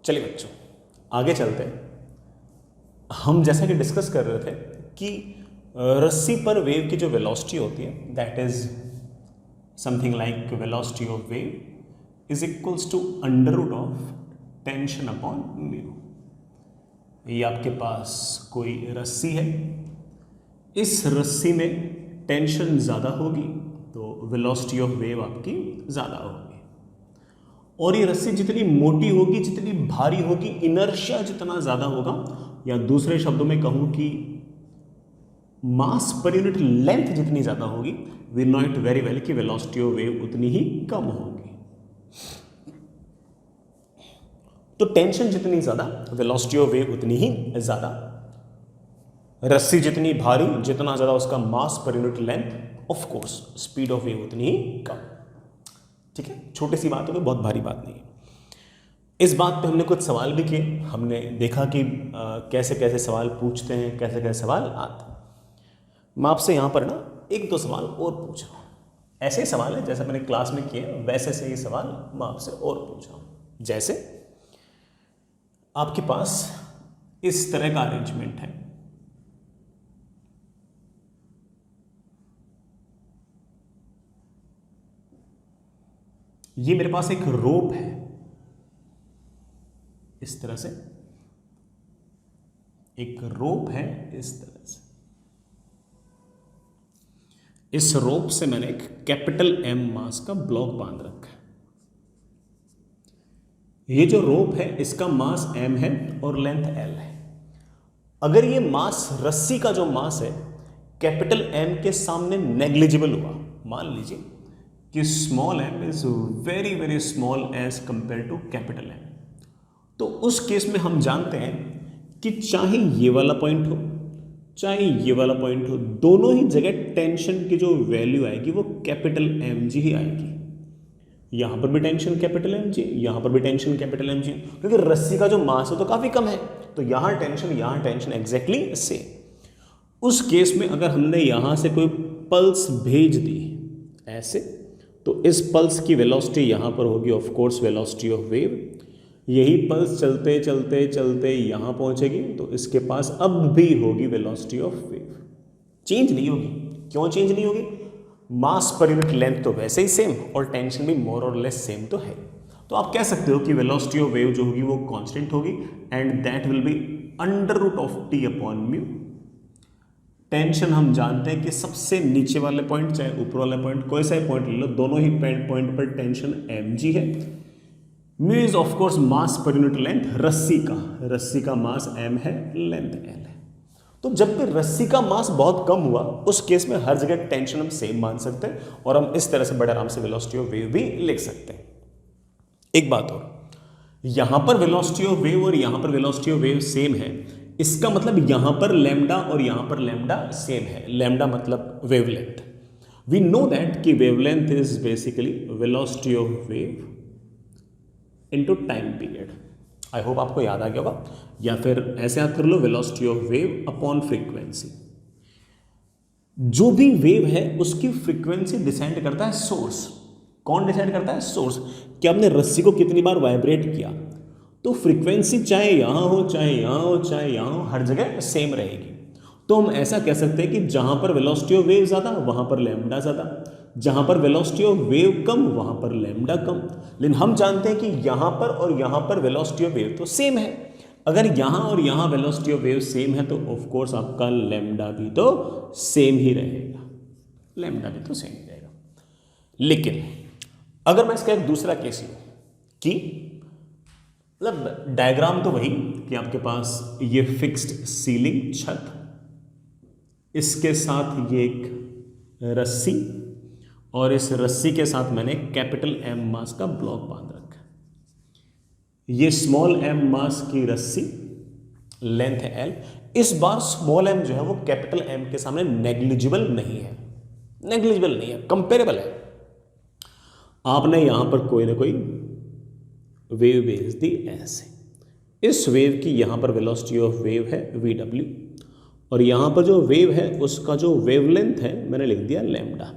चलिए बच्चों आगे चलते हैं। हम जैसा कि डिस्कस कर रहे थे कि रस्सी पर वेव की जो वेलोसिटी होती है that is something like velocity of wave is equals to under root of tension upon mu. ये आपके पास कोई रस्सी है, इस रस्सी में टेंशन ज़्यादा होगी तो वेलोसिटी ऑफ वेव आपकी ज़्यादा होगी, और ये रस्सी जितनी मोटी होगी, जितनी भारी होगी, इनर्शिया जितना ज़्यादा होगा, या दूसरे शब्दों में कहूँ कि मास पर यूनिट लेंथ जितनी ज़्यादा होगी, we know it very well कि वेलोसिटी ऑफ वेव उतनी ही कम होगी। तो टेंशन जितनी ज़्यादा, वेलोसिटी ऑफ वेव उतनी ही ज़्यादा। रस्सी जितनी भारी, जितना ज़्यादा उसका mass per unit length, of course speed of wave उतनी ही कम। ठीक है, छोटी सी बात है, बहुत भारी बात नहीं है। इस बात पे हमने कुछ सवाल भी किए, हमने देखा कि कैसे कैसे सवाल पूछते हैं, कैसे कैसे सवाल आते हैं। मैं आपसे यहाँ पर ना एक दो सवाल और पूछ रहा हूँ। ऐसे ही सवाल है जैसे मैंने क्लास में किए वैसे से ही सवाल मैं आपसे और पूछ रहा हूँ। जैसे आपके पास इस तरह का अरेंजमेंट है, ये मेरे पास एक रोप है इस तरह से, एक रोप है इस तरह से। इस रोप से मैंने एक कैपिटल एम मास का ब्लॉक बांध रखा है। ये जो रोप है इसका मास m है और लेंथ l है। अगर ये मास, रस्सी का जो मास है, कैपिटल M के सामने नेग्लिजिबल हुआ, मान लीजिए कि small m is very very small as compare to capital M, तो उस केस में हम जानते हैं कि चाहे ये वाला पॉइंट हो चाहे ये वाला पॉइंट हो, दोनों ही जगह टेंशन की जो वैल्यू आएगी वो कैपिटल mg ही आएगी। यहां पर भी टेंशन कैपिटल mg, यहां पर भी टेंशन कैपिटल mg, क्योंकि रस्सी का जो मास है तो काफी कम है, तो यहां टेंशन एग्जैक्टली सेम। उस केस में अगर हमने यहां से कोई पल्स भेज दी ऐसे, तो इस पल्स की वेलोसिटी यहां पर होगी of course velocity of wave. यही पल्स चलते चलते चलते यहां पहुंचेगी तो इसके पास अब भी होगी वेलोसिटी ऑफ वेव, चेंज नहीं होगी। क्यों चेंज नहीं होगी? मास पर यूनिट लेंथ तो वैसे ही सेम और टेंशन भी मोर और लेस सेम तो है। तो आप कह सकते हो कि वेलोसिटी ऑफ वेव जो होगी वो कांस्टेंट होगी and that will be under root of T upon mu. Tension हम जानते हैं कि सबसे नीचे वाले पॉइंट चाहे ऊपर वाले पॉइंट, कोई सा पॉइंट ले लो, दोनों ही पॉइंट पर टेंशन mg है। Mu is of course mass per unit length, रस्सी का मास m है, लेंथ l है। तो जब भी रस्सी का मास बहुत कम हुआ उस केस में हर जगह टेंशन हम सेम मान सकते हैं और हम इस तरह से बड़े आराम से वेलोसिटी ऑफ वेव भी लिख सकते हैं। एक बात और, यहां पर वेलोसिटी ऑफ वेव और यहां पर वेलोसिटी ऑफ वेव सेम है, इसका मतलब यहां पर लैम्डा और यहां पर लैम्डा सेम है। लैम्डा मतलब वेवलेंथ। वी नो दैट कि wavelength is basically velocity of wave into time period. I hope आपको याद आ गया होगा, या फिर ऐसे याद कर लो, velocity of wave upon frequency. जो भी वेव है उसकी फ्रीक्वेंसी डिसाइड करता है सोर्स। कौन डिसाइड करता है? सोर्स। कि आपने रस्सी को कितनी बार वाइब्रेट किया, तो फ्रीक्वेंसी चाहे यहां हो चाहे यहां हो चाहे यहां हो, हर जगह सेम रहेगी। तो हम ऐसा कह सकते हैं कि जहां पर वेलोसिटी ऑफ वेव ज्यादा वहां पर लैम्डा ज्यादा, जहां पर वेलोसिटी ऑफ वेव कम वहां पर लैम्डा कम। लेकिन हम जानते हैं कि यहां पर और यहां पर वेलोसिटी ऑफ वेव तो सेम है। अगर यहां और यहां वेलोसिटी ऑफ वेव सेम है तो ऑफ कोर्स आपका लैम्डा भी तो सेम ही रहेगा, लैम्डा भी तो सेम ही रहेगा। लेकिन अगर मैं इसका एक दूसरा केस लूं कि मतलब डायग्राम तो वही कि आपके पास ये फिक्स्ड सीलिंग छत, इसके साथ ये एक रस्सी और इस रस्सी के साथ मैंने कैपिटल M मास का ब्लॉक बांध रखा है। ये स्मॉल m मास की रस्सी, लेंथ है l। इस बार स्मॉल m जो है वो कैपिटल M के सामने नेग्लिजिबल नहीं है, कंपेरेबल है। आपने यहां पर कोई ना कोई वेव भेज दी ऐसे, इस वेव की यहां पर वेलोसिटी ऑफ वेव है vw, और यहां पर जो वेव है उसका जो वेवलेंथ है मैंने लिख दिया लैम्डा।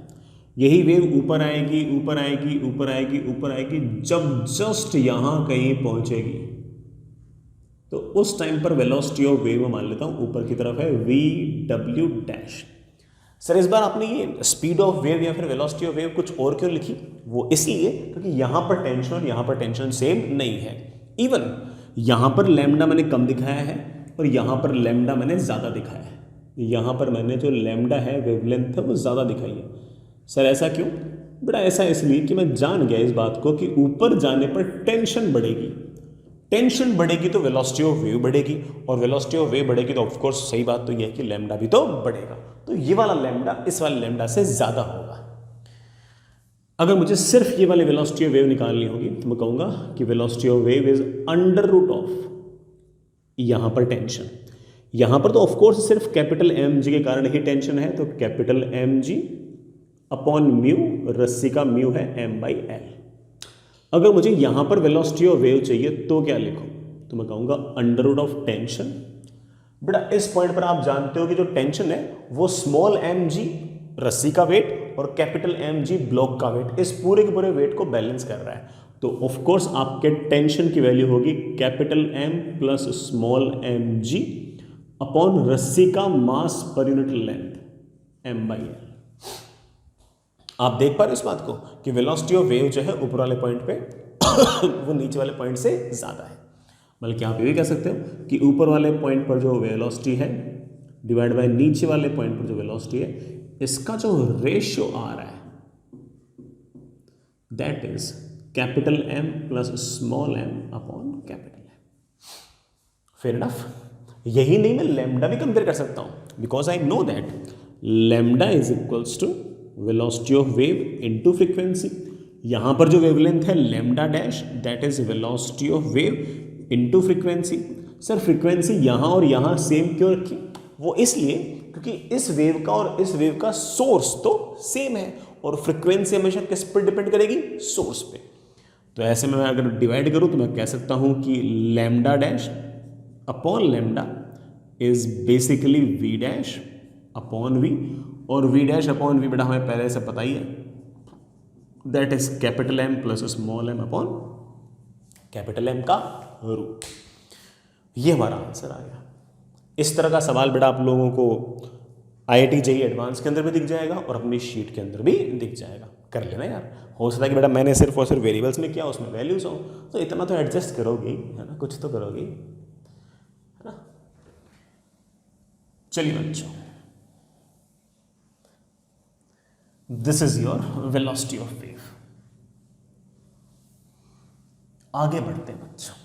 यही वेव ऊपर आएगी ऊपर आएगी ऊपर आएगी ऊपर आएगी, जब जस्ट यहां कहीं पहुंचेगी तो उस टाइम पर वेलोसिटी ऑफ वेव मान लेता हूँ ऊपर की तरफ है वी डब्ल्यू डैश। सर इस बार आपने ये स्पीड ऑफ वेव या फिर वेलोसिटी ऑफ वेव कुछ और क्यों लिखी? वो इसलिए क्योंकि यहाँ पर टेंशन और यहाँ पर टेंशन सेम नहीं है। इवन यहाँ पर लैम्डा मैंने कम दिखाया है और यहाँ पर लैम्डा मैंने ज़्यादा दिखाया है। यहाँ पर मैंने जो लैम्डा है वेवलेंथ है वो ज़्यादा दिखाई है। सर ऐसा क्यों? बेटा ऐसा इसलिए कि मैं जान गया इस बात को कि ऊपर जाने पर टेंशन बढ़ेगी, टेंशन बढ़ेगी तो वेलोसिटी ऑफ वेव बढ़ेगी, और वेलोसिटी ऑफ वेव बढ़ेगी तो ऑफ कोर्स सही बात तो यह है कि लैम्डा भी तो बढ़ेगा। तो ये वाला लैम्डा इस वाले लैम्डा से ज़्यादा होगा। अगर मुझे सिर्फ ये वाली वेलोसिटी ऑफ वेव निकालनी होगी तो मैं कहूँगा कि velocity of wave is under root of यहाँ पर टेंशन। यहाँ पर तो ऑफ कोर्स सिर्फ कैपिटल एम जी के कारण ही टेंशन है, तो कैपिटल एम जी अपॉन म्यू, रस्सी का म्यू है एम बाई एल। अगर मुझे यहाँ पर वेलोसिटी ऑफ वेव चाहिए तो क्या लिखूँ? तो मैं कहूँगा अंडर रूट ऑफ टेंशन। बेटा इस पॉइंट पर आप जानते हो कि जो टेंशन है वो स्मॉल एम जी रस्सी का वेट और कैपिटल एम जी ब्लॉक का वेट, इस पूरे के पूरे वेट को बैलेंस कर रहा है। तो ऑफ कोर्स आपके टेंशन की वैल्यू होगी capital M plus small M जी अपॉन रस्सी का mass per unit length M by L. आप देख पा रहे हो इस बात को कि वेलोसिटी ऑफ वेव जो है ऊपर वाले पॉइंट पे वो नीचे वाले पॉइंट से ज़्यादा है। बल्कि आप ये भी कह सकते हो कि ऊपर वाले पॉइंट पर जो वेलोसिटी है डिवाइड बाय नीचे वाले पॉइंट पर जो वेलोसिटी है, इसका जो रेशियो आ रहा है that is capital M plus small m upon capital M. Fair enough. यही नहीं, मैं लैम्डा भी कंपेयर कर सकता हूं because I know that lambda is equals to velocity of wave into frequency. यहां पर जो वेवलेंथ है lambda dash that is velocity of wave into frequency. Sir frequency यहां और यहां सेम क्यों रखी? वो इसलिए क्योंकि इस वेव का और इस वेव का सोर्स तो सेम है और फ्रीक्वेंसी हमेशा किस पर डिपेंड करेगी? सोर्स पे। तो ऐसे में मैं अगर डिवाइड करूं तो मैं कह सकता हूं कि lambda dash upon lambda is basically v dash upon v, और वी डैश अपॉन वी बेटा हमें पहले से पता ही है that is capital M plus small m upon capital M का रूट। ये हमारा आंसर आ गया। इस तरह का सवाल बेटा आप लोगों को IIT JEE एडवांस के अंदर भी दिख जाएगा और अपनी शीट के अंदर भी दिख जाएगा। कर लेना यार, हो सकता है कि बेटा मैंने सिर्फ और सिर्फ वेरिएबल्स में किया उसमें वैल्यूज हो, तो इतना तो एडजस्ट करोगे है ना, कुछ तो करोगे है ना। चलिए बच्चों, this is your velocity of wave. आगे बढ़ते हैं बच्चों।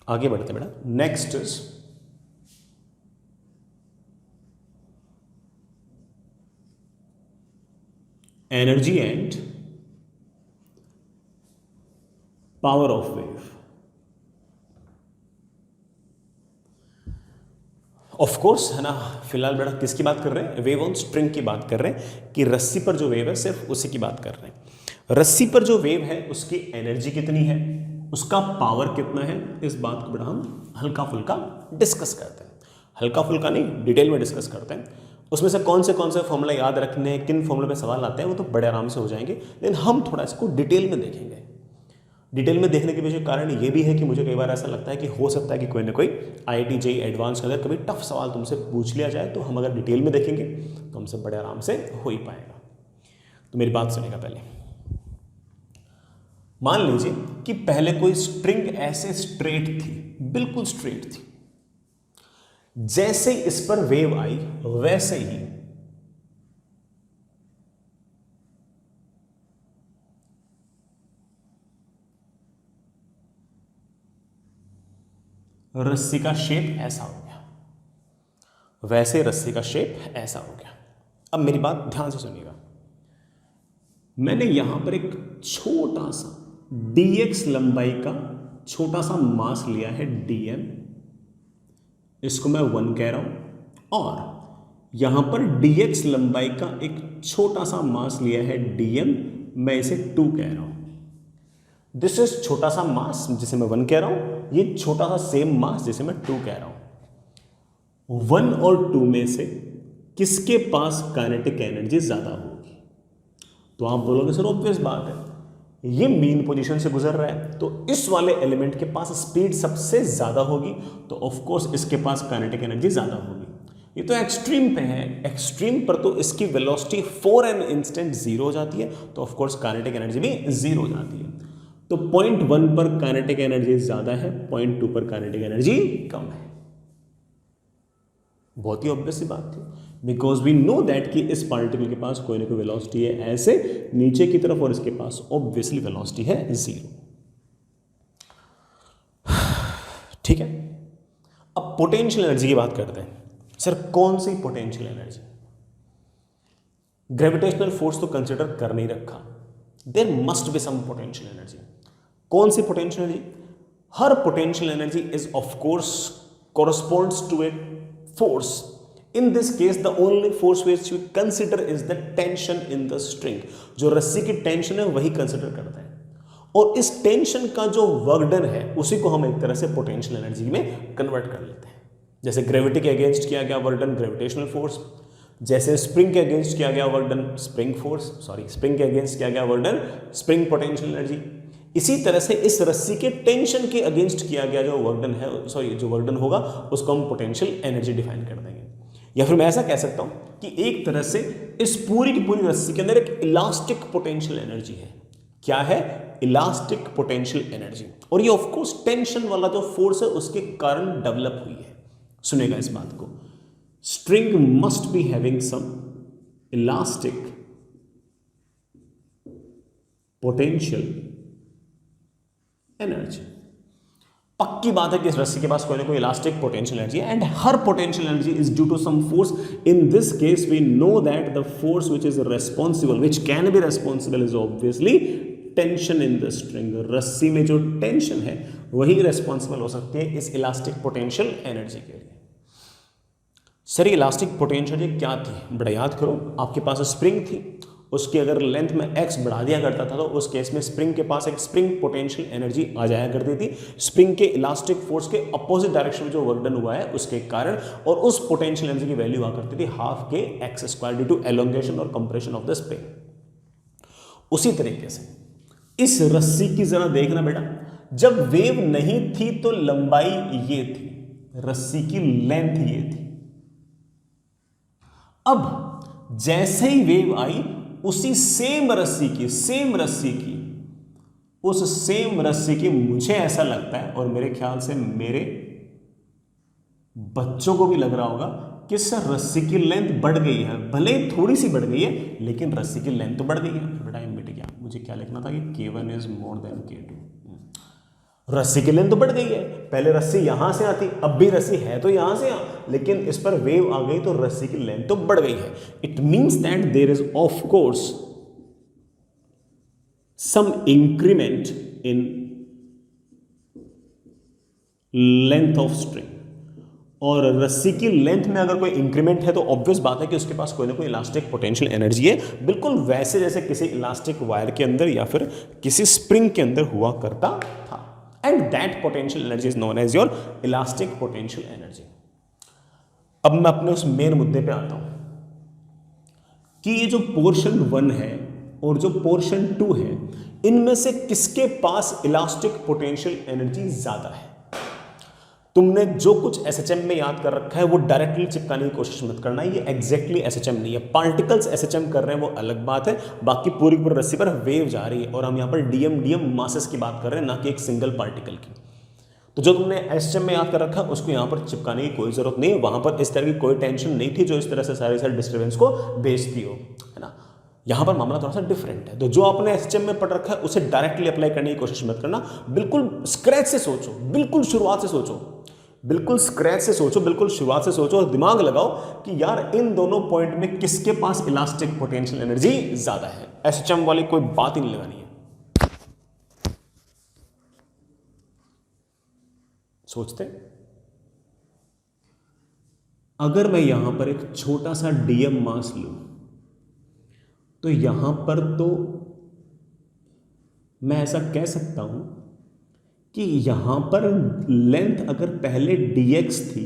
आगे बढ़ते बेटा। Next is energy and power of wave. Of course है ना, फिलहाल बेटा किसकी बात कर रहे हैं? वेव ऑन स्ट्रिंग की बात कर रहे हैं कि रस्सी पर जो वेव है सिर्फ उसी की बात कर रहे हैं। रस्सी पर जो वेव है उसकी एनर्जी कितनी है, उसका पावर कितना है, इस बात को बेटा हम हल्का फुल्का डिस्कस करते हैं। हल्का फुल्का नहीं, डिटेल में डिस्कस करते हैं। उसमें से कौन से फॉर्मूला याद रखने हैं, किन फॉर्मूले पे सवाल आते हैं, वो तो बड़े आराम से हो जाएंगे, लेकिन हम थोड़ा इसको डिटेल में देखेंगे। डिटेल में देखने के पीछे कारण ये भी है कि मुझे कई बार ऐसा लगता है कि हो सकता है कि कोई ना कोई IIT JEE एडवांस के अंदर कभी टफ सवाल तुमसे पूछ लिया जाए, तो हम अगर डिटेल में देखेंगे तो हमसे बड़े आराम से हो ही पाएगा। तो मेरी बात सुनेगा पहले। मान लीजिए कि पहले कोई स्ट्रिंग ऐसे स्ट्रेट थी, बिल्कुल स्ट्रेट थी, जैसे इस पर वेव आई वैसे ही रस्सी का शेप ऐसा हो गया, वैसे रस्सी का शेप ऐसा हो गया। अब मेरी बात ध्यान से सुनिएगा। मैंने यहां पर एक छोटा सा dx लंबाई का छोटा सा मास लिया है dm, इसको मैं 1 कह रहा हूं, और यहां पर dx लंबाई का एक छोटा सा मास लिया है dm, मैं इसे 2 कह रहा हूं। दिस इज छोटा सा मास जिसे मैं 1 कह रहा हूं, ये छोटा सा सेम मास जिसे मैं 2 कह रहा हूं। 1 और 2 में से किसके पास काइनेटिक एनर्जी ज्यादा होगी? तो आप बोलोगे सर ऑब्वियस बात है, ये मीन पोजीशन से गुजर रहा है तो इस वाले एलिमेंट के पास स्पीड सबसे ज्यादा होगी, तो ऑफ कोर्स इसके पास काइनेटिक एनर्जी ज्यादा होगी। ये तो एक्सट्रीम पे है, एक्सट्रीम पर तो इसकी velocity for an instant zero हो जाती है, तो ऑफ कोर्स काइनेटिक एनर्जी भी जीरो हो जाती है। तो पॉइंट 1 पर काइनेटिक एनर्जी ज्यादा है, पॉइंट 2 पर काइनेटिक एनर्जी कम है। बहुत ही ऑब्वियस सी बात थी, बिकॉज वी नो दैट कि इस पार्टिकल के पास कोई ना कोई वेलोसिटी है ऐसे नीचे की तरफ, और इसके पास ऑब्वियसली वेलोसिटी है जीरो। ठीक है, अब पोटेंशियल एनर्जी की बात करते हैं। सर कौन सी पोटेंशियल एनर्जी? ग्रेविटेशनल फोर्स तो कंसिडर कर नहीं रखा, there must be some potential energy. कौन सी पोटेंशियल एनर्जी? हर potential energy is of course corresponds to a force. In this case, the only force which we consider is the tension in the string. जो रस्सी की tension है वही consider करता है, और इस टेंशन का जो वर्क डन है उसी को हम एक तरह से पोटेंशियल एनर्जी में कन्वर्ट कर लेते हैं। जैसे ग्रेविटी के अगेंस्ट किया गया वर्क डन ग्रेविटेशनल फोर्स, जैसे स्प्रिंग के अगेंस्ट किया गया work done spring force, spring के अगेंस्ट किया गया work done spring potential energy. इसी तरह से इस रस्सी के टेंशन के अगेंस्ट किया गया जो वर्क डन है, जो वर्क डन होगा उसको हम पोटेंशियल एनर्जी डिफाइन कर देंगे। या फिर मैं ऐसा कह सकता हूं कि एक तरह से इस पूरी की पूरी रस्सी के अंदर एक इलास्टिक पोटेंशियल एनर्जी है। क्या है? इलास्टिक पोटेंशियल एनर्जी, और ये ऑफ कोर्स टेंशन वाला जो फोर्स है उसके कारण डेवलप हुई है। सुनेगा इस बात को, string must be having some elastic potential energy. पक्की बात है कि इस रस्सी के पास कोई ना कोई इलास्टिक पोटेंशियल एनर्जी है, एंड हर potential energy is due to some force. In this case we know that the force which is responsible, which can be responsible, is obviously tension in the string. रस्सी में जो tension है वही responsible हो सकती है इस इलास्टिक पोटेंशियल एनर्जी के लिए। सर इलास्टिक पोटेंशियल एनर्जी क्या थी? बड़ा याद करो, आपके पास स्प्रिंग थी, उसकी अगर लेंथ में x बढ़ा दिया करता था तो उस केस में स्प्रिंग के पास एक स्प्रिंग पोटेंशियल एनर्जी आ जाया करती थी स्प्रिंग के इलास्टिक फोर्स के अपोजिट डायरेक्शन में जो वर्क डन हुआ है उसके कारण, और उस पोटेंशियल एनर्जी की वैल्यू हुआ करती थी हाफ के x square due to elongation और कंप्रेशन ऑफ द स्प्रिंग। उसी तरीके से इस रस्सी की जरा देखना बेटा, जब वेव नहीं थी तो लंबाई ये थी, रस्सी की लेंथ ये थी। अब जैसे ही वेव आई उसी सेम रस्सी की उस सेम रस्सी की मुझे ऐसा लगता है, और मेरे ख्याल से मेरे बच्चों को भी लग रहा होगा कि सर रस्सी की लेंथ बढ़ गई है, भले थोड़ी सी बढ़ गई है लेकिन रस्सी की लेंथ तो बढ़ गई है। बेटा मिट गया, मुझे क्या लिखना था कि K1 is more than K2। रस्सी की लेंथ तो बढ़ गई है, पहले रस्सी यहां से आती, अब भी रस्सी है तो यहां से लेकिन इस पर वेव आ गई तो रस्सी की लेंथ तो बढ़ गई है। It means that there is of course some increment in length of string, और रस्सी की लेंथ में अगर कोई इंक्रीमेंट है तो ऑब्वियस बात है कि उसके पास कोई ना कोई इलास्टिक पोटेंशियल एनर्जी है, बिल्कुल वैसे जैसे किसी इलास्टिक वायर के अंदर या फिर किसी स्प्रिंग के अंदर हुआ करता था। And that potential energy is known as your elastic potential energy. अब मैं अपने उस मेन मुद्दे पे आता हूं कि ये जो पोर्शन 1 है और जो पोर्शन 2 है, इनमें से किसके पास इलास्टिक पोटेंशियल एनर्जी ज्यादा है? तुमने जो कुछ एसएचएम में याद कर रखा है वो डायरेक्टली चिपकाने की कोशिश मत करना, ये एग्जैक्टली एसएचएम नहीं है। पार्टिकल्स एसएचएम कर रहे हैं वो अलग बात है, बाकी पूरी पूरी रस्सी पर वेव जा रही है, और हम यहाँ पर डीएम मासेस की बात कर रहे हैं, ना कि एक सिंगल पार्टिकल की। तो जो तुमने एसएचएम में याद कर रखा उसको यहाँ पर चिपकाने की कोई जरूरत नहीं है, वहां पर इस तरह की कोई टेंशन नहीं थी जो इस तरह से सारे डिस्टर्बेंस को भेजती हो, है ना। यहां पर मामला थोड़ा सा डिफरेंट है। तो जो आपने एसएचएम में पढ़ रखा है उसे डायरेक्टली अप्लाई करने की कोशिश मत करना, बिल्कुल स्क्रैच से सोचो, बिल्कुल शुरुआत से सोचो, बिल्कुल स्क्रैच से सोचो, बिल्कुल शुरुआत से सोचो और दिमाग लगाओ कि यार इन दोनों पॉइंट में किसके पास इलास्टिक पोटेंशियल एनर्जी ज्यादा है। एसएचएम वाली कोई बात ही नहीं लगानी है। सोचते, अगर मैं यहां पर एक छोटा सा डीएम मास लूं तो यहां पर तो मैं ऐसा कह सकता हूं कि यहां पर लेंथ अगर पहले dx थी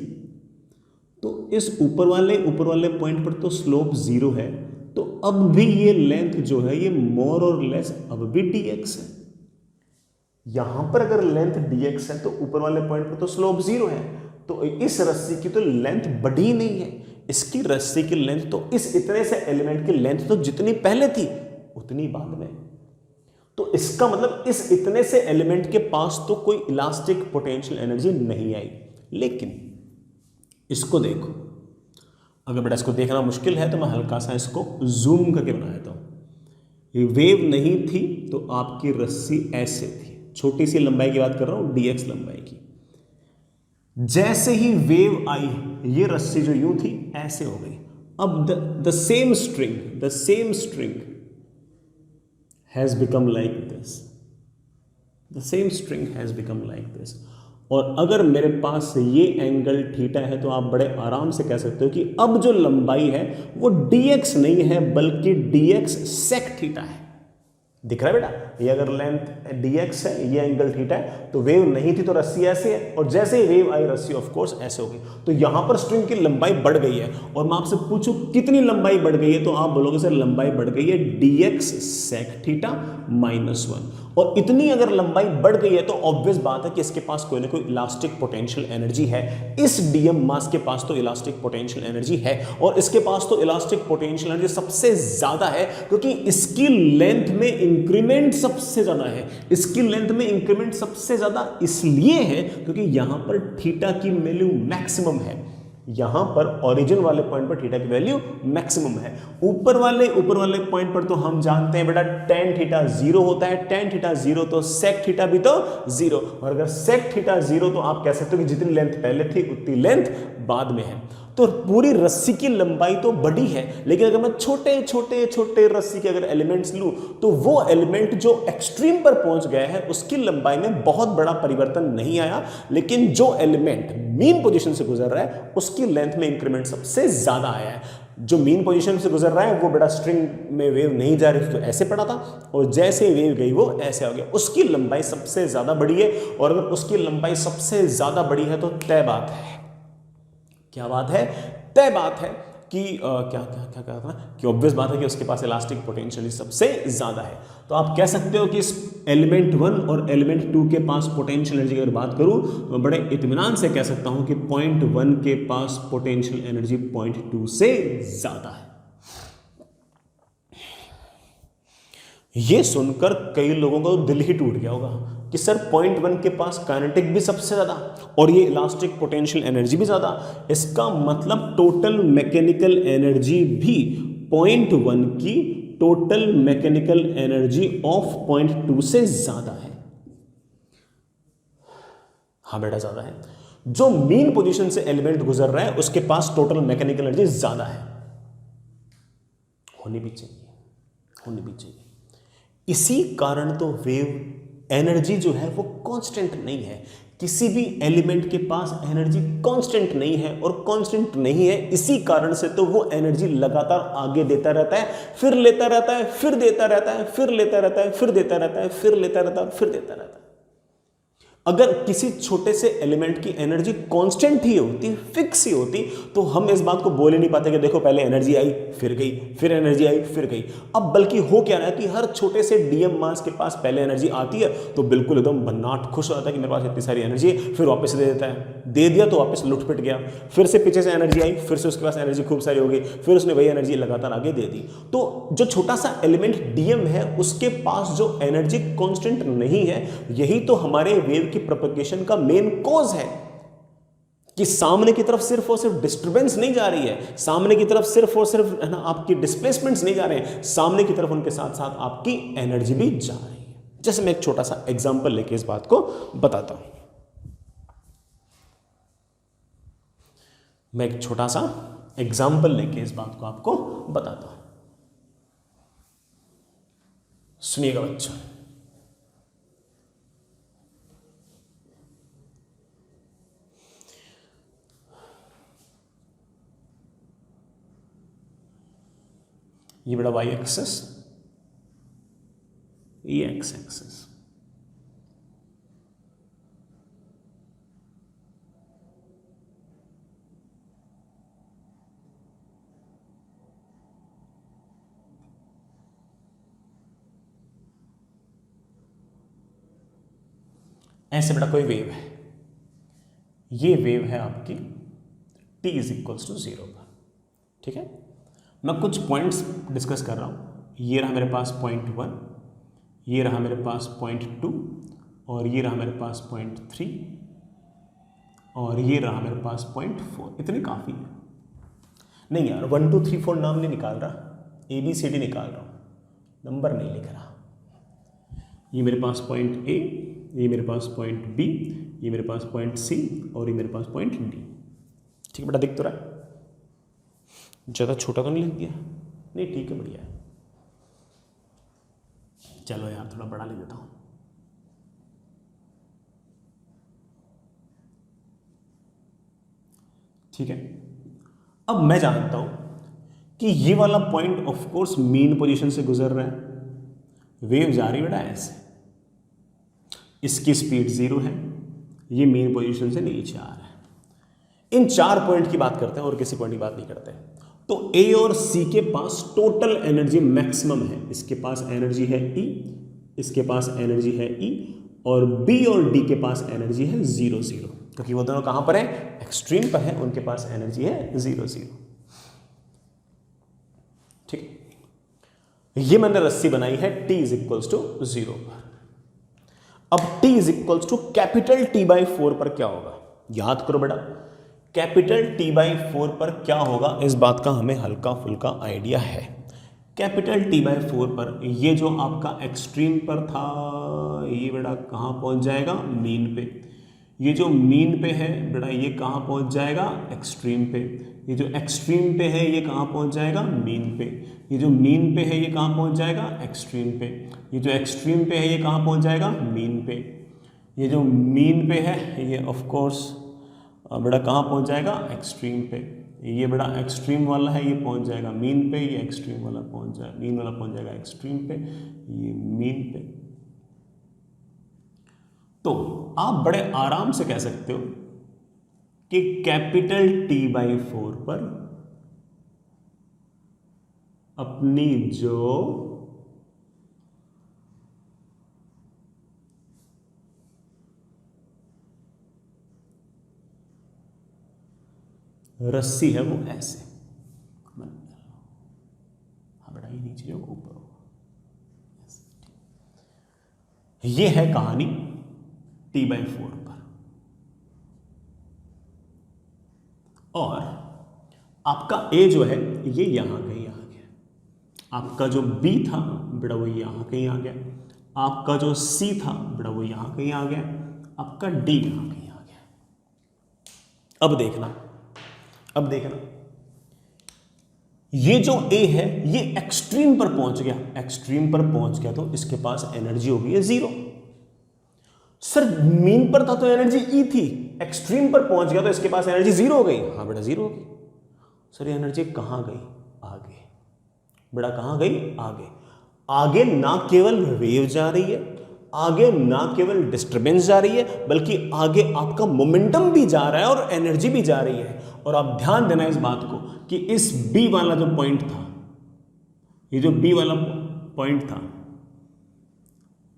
तो इस ऊपर वाले पॉइंट पर तो स्लोप 0 है, तो अब भी ये लेंथ जो है ये मोर और लेस अब भी dx है। यहां पर अगर लेंथ dx है तो ऊपर वाले पॉइंट पर तो स्लोप 0 है, तो इस रस्सी की तो लेंथ बढ़ी नहीं है, इसकी रस्सी की लेंथ तो इस इतने से एलिमेंट की लेंथ तो जितनी पहले थी उतनी बाद में। तो इसका मतलब इस इतने से एलिमेंट के पास तो कोई इलास्टिक पोटेंशियल एनर्जी नहीं आई। लेकिन इसको देखो, अगर बेटा इसको देखना मुश्किल है तो मैं हल्का सा इसको जूम करके बना देता हूं। ये वेव नहीं थी तो आपकी रस्सी ऐसे थी, छोटी सी लंबाई की बात कर रहा हूं, dx लंबाई की। जैसे ही वेव आई ये रस्सी जो यूं थी ऐसे हो गई। अब the same string has become like this, the same string has become like this. और अगर मेरे पास ये एंगल थीटा है तो आप बड़े आराम से कह सकते हो कि अब जो लंबाई है वो dx नहीं है बल्कि dx sec थीटा है। दिख रहा है बेटा, ये अगर लेंथ dx है, ये एंगल थीटा है, तो वेव नहीं थी तो रस्सी ऐसे है, और जैसे ही वेव आई रस्सी ऑफ कोर्स ऐसे हो गई। तो यहां पर स्ट्रिंग की लंबाई बढ़ गई है, और मैं आपसे पूछूं कितनी लंबाई बढ़ गई है, तो आप बोलोगे सर लंबाई बढ़ गई है dx sec थीटा -1। और इतनी अगर लंबाई बढ़ गई है तो ऑब्वियस बात है कि इसके पास कोई ना कोई इलास्टिक पोटेंशियल एनर्जी है। इस डीएम मास के पास तो इलास्टिक पोटेंशियल एनर्जी है, और इसके पास तो इलास्टिक पोटेंशियल एनर्जी सबसे ज्यादा है क्योंकि इसकी लेंथ में इंक्रीमेंट सबसे ज्यादा है। इसकी लेंथ में इंक्रीमेंट सबसे ज्यादा इसलिए है क्योंकि यहां पर थीटा की वैल्यू मैक्सिमम है, यहां पर ओरिजिन वाले पॉइंट पर थीटा की वैल्यू मैक्सिमम है। ऊपर वाले पॉइंट पर तो हम जानते हैं बेटा tan थीटा 0 होता है, tan थीटा 0 तो sec थीटा भी तो 0, और अगर sec थीटा 0 तो आप कह सकते हो कि जितनी लेंथ पहले थी उतनी लेंथ बाद में है। तो पूरी रस्सी की लंबाई तो बड़ी है, लेकिन अगर मैं छोटे छोटे छोटे रस्सी के अगर एलिमेंट्स लूं तो वो एलिमेंट जो एक्सट्रीम पर पहुंच गया है उसकी लंबाई में बहुत बड़ा परिवर्तन नहीं आया, लेकिन जो एलिमेंट मीन पोजीशन से गुजर रहा है उसकी लेंथ में इंक्रीमेंट सबसे ज्यादा आया है। जो मीन पोजीशन से गुजर रहा है वो बड़ा स्ट्रिंग में वेव नहीं जा रही थी तो ऐसे पड़ा था, और जैसे वेव गई वो ऐसे हो गया, उसकी लंबाई सबसे ज्यादा बड़ी है। और अगर उसकी लंबाई सबसे ज्यादा बड़ी है तो तय बात है, क्या बात है, तय बात है कि क्या क्या क्या क्या था कि ऑब्वियस बात है कि उसके पास इलास्टिक पोटेंशियल सबसे ज्यादा है। तो आप कह सकते हो कि इस एलिमेंट 1 और एलिमेंट 2 के पास पोटेंशियल एनर्जी की अगर बात करूं तो बड़े इत्मीनान से कह सकता हूं कि पॉइंट 1 के पास पोटेंशियल एनर्जी पॉइंट 2 से ज्यादा है। ये सुनकर कई लोगों का दिल ही टूट गया होगा कि सर पॉइंट 1 के पास काइनेटिक भी सबसे ज्यादा और ये इलास्टिक पोटेंशियल एनर्जी भी ज्यादा, इसका मतलब टोटल मैकेनिकल एनर्जी भी पॉइंट 1 की total mechanical energy of point 2 से ज्यादा है। हाँ बेटा ज्यादा है। जो मीन पोजीशन से एलिमेंट गुजर रहा है उसके पास टोटल मैकेनिकल एनर्जी ज्यादा है, होनी भी चाहिए, होनी भी चाहिए। इसी कारण तो वेव एनर्जी जो है वो कांस्टेंट नहीं है। किसी भी एलिमेंट के पास एनर्जी कांस्टेंट नहीं है, और कांस्टेंट नहीं है इसी कारण से तो वो एनर्जी लगातार आगे देता रहता है, फिर लेता रहता है, फिर देता रहता है, फिर लेता रहता है, फिर देता रहता है, फिर लेता रहता है, फिर देता रहता है। अगर किसी छोटे से एलिमेंट की एनर्जी कांस्टेंट ही होती, फिक्स ही होती, तो हम इस बात को बोल ही नहीं पाते कि देखो पहले एनर्जी आई फिर गई, फिर एनर्जी आई फिर गई। अब बल्कि हो क्या रहा है कि हर छोटे से डीएम मास के पास पहले एनर्जी आती है तो बिल्कुल एकदम भन्नाट खुश हो जाता है कि मेरे पास इतनी सारी एनर्जी है, फिर वापस दे देता है, दे दिया तो वापस लुटपिट गया, फिर से पीछे से एनर्जी आई, फिर से उसके पास एनर्जी खूब सारी हो गई, फिर उसने वही एनर्जी लगातार आगे दे दी। तो जो छोटा सा एलिमेंट डीएम है उसके पास जो एनर्जी कांस्टेंट नहीं है, यही तो हमारे वेव की प्रोपगेशन का मेन कॉज है कि सामने की तरफ सिर्फ और सिर्फ डिस्टरबेंस नहीं जा रही है, सामने की तरफ सिर्फ और सिर्फ है ना आपकी डिस्प्लेसमेंट्स नहीं जा रहे हैं, सामने की तरफ उनके साथ साथ आपकी एनर्जी भी जा रही है। जैसे मैं एक छोटा सा एग्जांपल लेके इस बात को बताता हूं, मैं एक छोटा सा एग्जांपल लेके इस बात को आपको बताता हूं, सुनिएगा बच्चों। ये बड़ा वाई एक्सेस, ये एक्स एक्सेस, ऐसे बेटा कोई वेव है, ये वेव है आपकी t इज इक्वल्स टू 0 पर, ठीक है। मैं कुछ पॉइंट्स डिस्कस कर रहा हूँ। ये रहा मेरे पास पॉइंट 1, ये रहा मेरे पास पॉइंट 2, और ये रहा मेरे पास पॉइंट 3, और ये रहा मेरे पास पॉइंट 4। इतनी काफ़ी है। नहीं यार 1 2 3 4 नाम नहीं निकाल रहा, ABCD निकाल रहा हूँ, नंबर नहीं लिख रहा। ये मेरे पास पॉइंट A, ये मेरे पास पॉइंट B, ये मेरे पास पॉइंट C, और ये मेरे पास पॉइंट D। ठीक है बेटा, दिख तो रहा है? ज़्यादा छोटा तो नहीं लिख दिया? नहीं ठीक है, बढ़िया है। चलो यार थोड़ा बड़ा लिख देता हूँ। ठीक है, अब मैं जानता हूं कि ये वाला point of course mean position से गुजर रहा है, वेव जा रही बेटा ऐसे, इसकी स्पीड 0 है, ये मीन पोजीशन से नीचे आ रहा है। इन 4 पॉइंट की बात करते हैं और किसी पॉइंट की बात नहीं करते। तो A और C के पास टोटल एनर्जी मैक्सिमम है। इसके पास एनर्जी है E, इसके पास एनर्जी है E, और B और D के पास एनर्जी है 0 0, क्योंकि वो दोनों कहां पर है? एक्सट्रीम पर है, उनके पास एनर्जी है 0 0। ठीक, ये मैंने रस्सी बनाई है t इज इक्वल्स टू 0 पर। अब t is equals to capital T/4 पर क्या होगा? याद करो बेटा, कैपिटल T/4 पर क्या होगा, इस बात का हमें हल्का फुल्का आइडिया है। कैपिटल T/4 पर ये जो आपका एक्सट्रीम पर था, ये बेटा कहां पहुंच जाएगा? मीन पे। ये जो मीन पे है बेटा, ये कहां पहुंच जाएगा? एक्सट्रीम पे। ये जो एक्सट्रीम पे है, ये कहां पहुंच जाएगा? मीन पे। ये जो मीन पे है, ये कहां पहुंच जाएगा? एक्सट्रीम पे। ये जो एक्सट्रीम पे है, ये कहां पहुंच जाएगा? मीन पे। ये जो मीन पे है, ये ऑफ कोर्स बेटा कहां पहुंच जाएगा? एक्सट्रीम पे। ये बड़ा एक्सट्रीम वाला है, ये पहुंच जाएगा मीन पे, ये एक्सट्रीम वाला पहुंच जाएगा, मीन वाला पहुंच जाएगा एक्सट्रीम पे, ये मीन पे। तो आप बड़े आराम से कह सकते हो कि कैपिटल T/4 पर अपनी जो रस्सी है वो ऐसे, हाँ बेटा ये नीचे जो ऊपर होगा, ये है कहानी T/4 पर। और आपका A जो है ये यहां कहीं आ गया, आपका जो B था बेटा वो यहां कहीं आ गया, आपका जो C था बेटा वो यहां कहीं आ गया, आपका D यहां कहीं आ गया। अब देखना ये जो A है ये एक्सट्रीम पर पहुंच गया, एक्सट्रीम पर पहुंच गया तो इसके पास एनर्जी होगी है 0। सर मीन पर था तो एनर्जी E थी, एक्सट्रीम पर पहुंच गया तो इसके पास एनर्जी 0 हो गई। हाँ बेटा 0 होगी। सर ये एनर्जी कहां गई? आगे। बेटा कहां गई? आगे। आगे ना केवल वेव जा रही है, आगे ना केवल डिस्टर्बेंस जा रही है, बल्कि आगे आपका मोमेंटम भी जा रहा है और एनर्जी भी जा रही है। और आप ध्यान देना इस बात को कि इस B वाला जो पॉइंट था, ये जो B वाला पॉइंट था,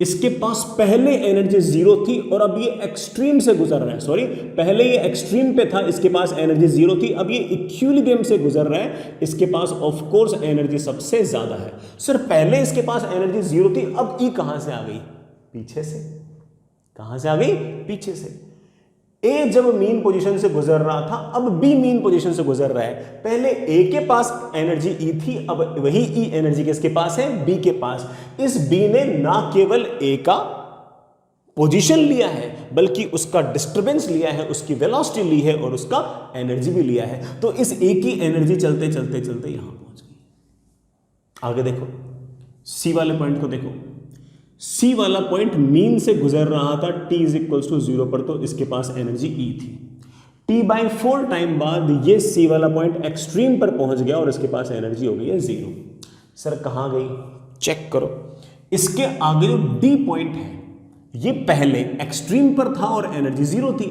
इसके पास पहले एनर्जी 0 थी और अब ये एक्सट्रीम से गुजर रहा है। सॉरी, पहले ये एक्सट्रीम पे था, इसके पास एनर्जी 0 थी, अब ये इक्विलिब्रियम से गुजर रहा है, इसके पास ऑफ कोर्स एनर्जी सबसे ज्यादा है। सर पहले इसके पास एनर्जी 0 थी, अब E कहां से आ गई? पीछे से। कहां से आ गई? पीछे से। A जब मीन पोजीशन से गुजर रहा था, अब B मीन पोजीशन से गुजर रहा है। पहले A के पास एनर्जी E थी, अब वही E एनर्जी किसके पास है? B के पास। इस B ने ना केवल A का पोजीशन लिया है, बल्कि उसका डिस्टर्बेंस लिया है, उसकी वेलोसिटी ली है और उसका एनर्जी भी लिया है। तो इस A की एनर्जी चलते चलते चलते यहां पहुंच गई। आगे देखो, C वाले पॉइंट को देखो। C वाला पॉइंट मीन से गुजर रहा था t इज इक्वल्स टू 0 पर, तो इसके पास एनर्जी E थी। T/4 टाइम बाद ये C वाला पॉइंट एक्सट्रीम पर पहुंच गया और इसके पास एनर्जी हो गई है 0। सर कहां गई? चेक करो, इसके आगे जो D पॉइंट है ये पहले एक्सट्रीम पर था और एनर्जी 0 थी,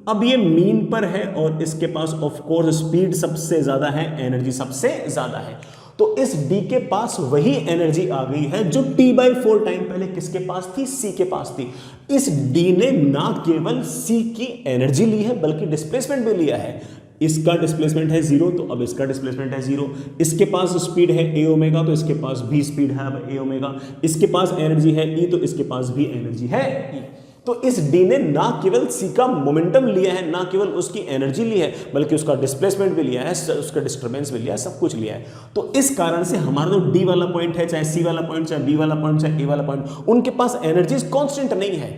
अब ये मीन पर है और इसके पास ऑफ कोर्स स्पीड सबसे ज्यादा है, एनर्जी सबसे ज्यादा है। तो इस d के पास वही एनर्जी आ गई है जो t/4 टाइम पहले किसके पास थी, c के पास थी। इस d ने ना केवल c की एनर्जी ली है बल्कि डिस्प्लेसमेंट भी लिया है। इसका डिस्प्लेसमेंट है 0, तो अब इसका डिस्प्लेसमेंट है 0। इसके पास स्पीड है a ओमेगा, तो इसके पास भी स्पीड है अब a ओमेगा। इसके पास एनर्जी है E, तो इसके पास भी एनर्जी है E। तो इस D ने ना केवल C का मोमेंटम लिया है, ना केवल उसकी एनर्जी ली है, बल्कि उसका डिस्प्लेसमेंट भी लिया है, उसका डिस्टर्बेंस भी लिया है, सब कुछ लिया है। तो इस कारण से हमारा जो D वाला पॉइंट है, चाहे C वाला पॉइंट, चाहे B वाला पॉइंट, चाहे A वाला पॉइंट, उनके पास एनर्जीज कांस्टेंट नहीं है,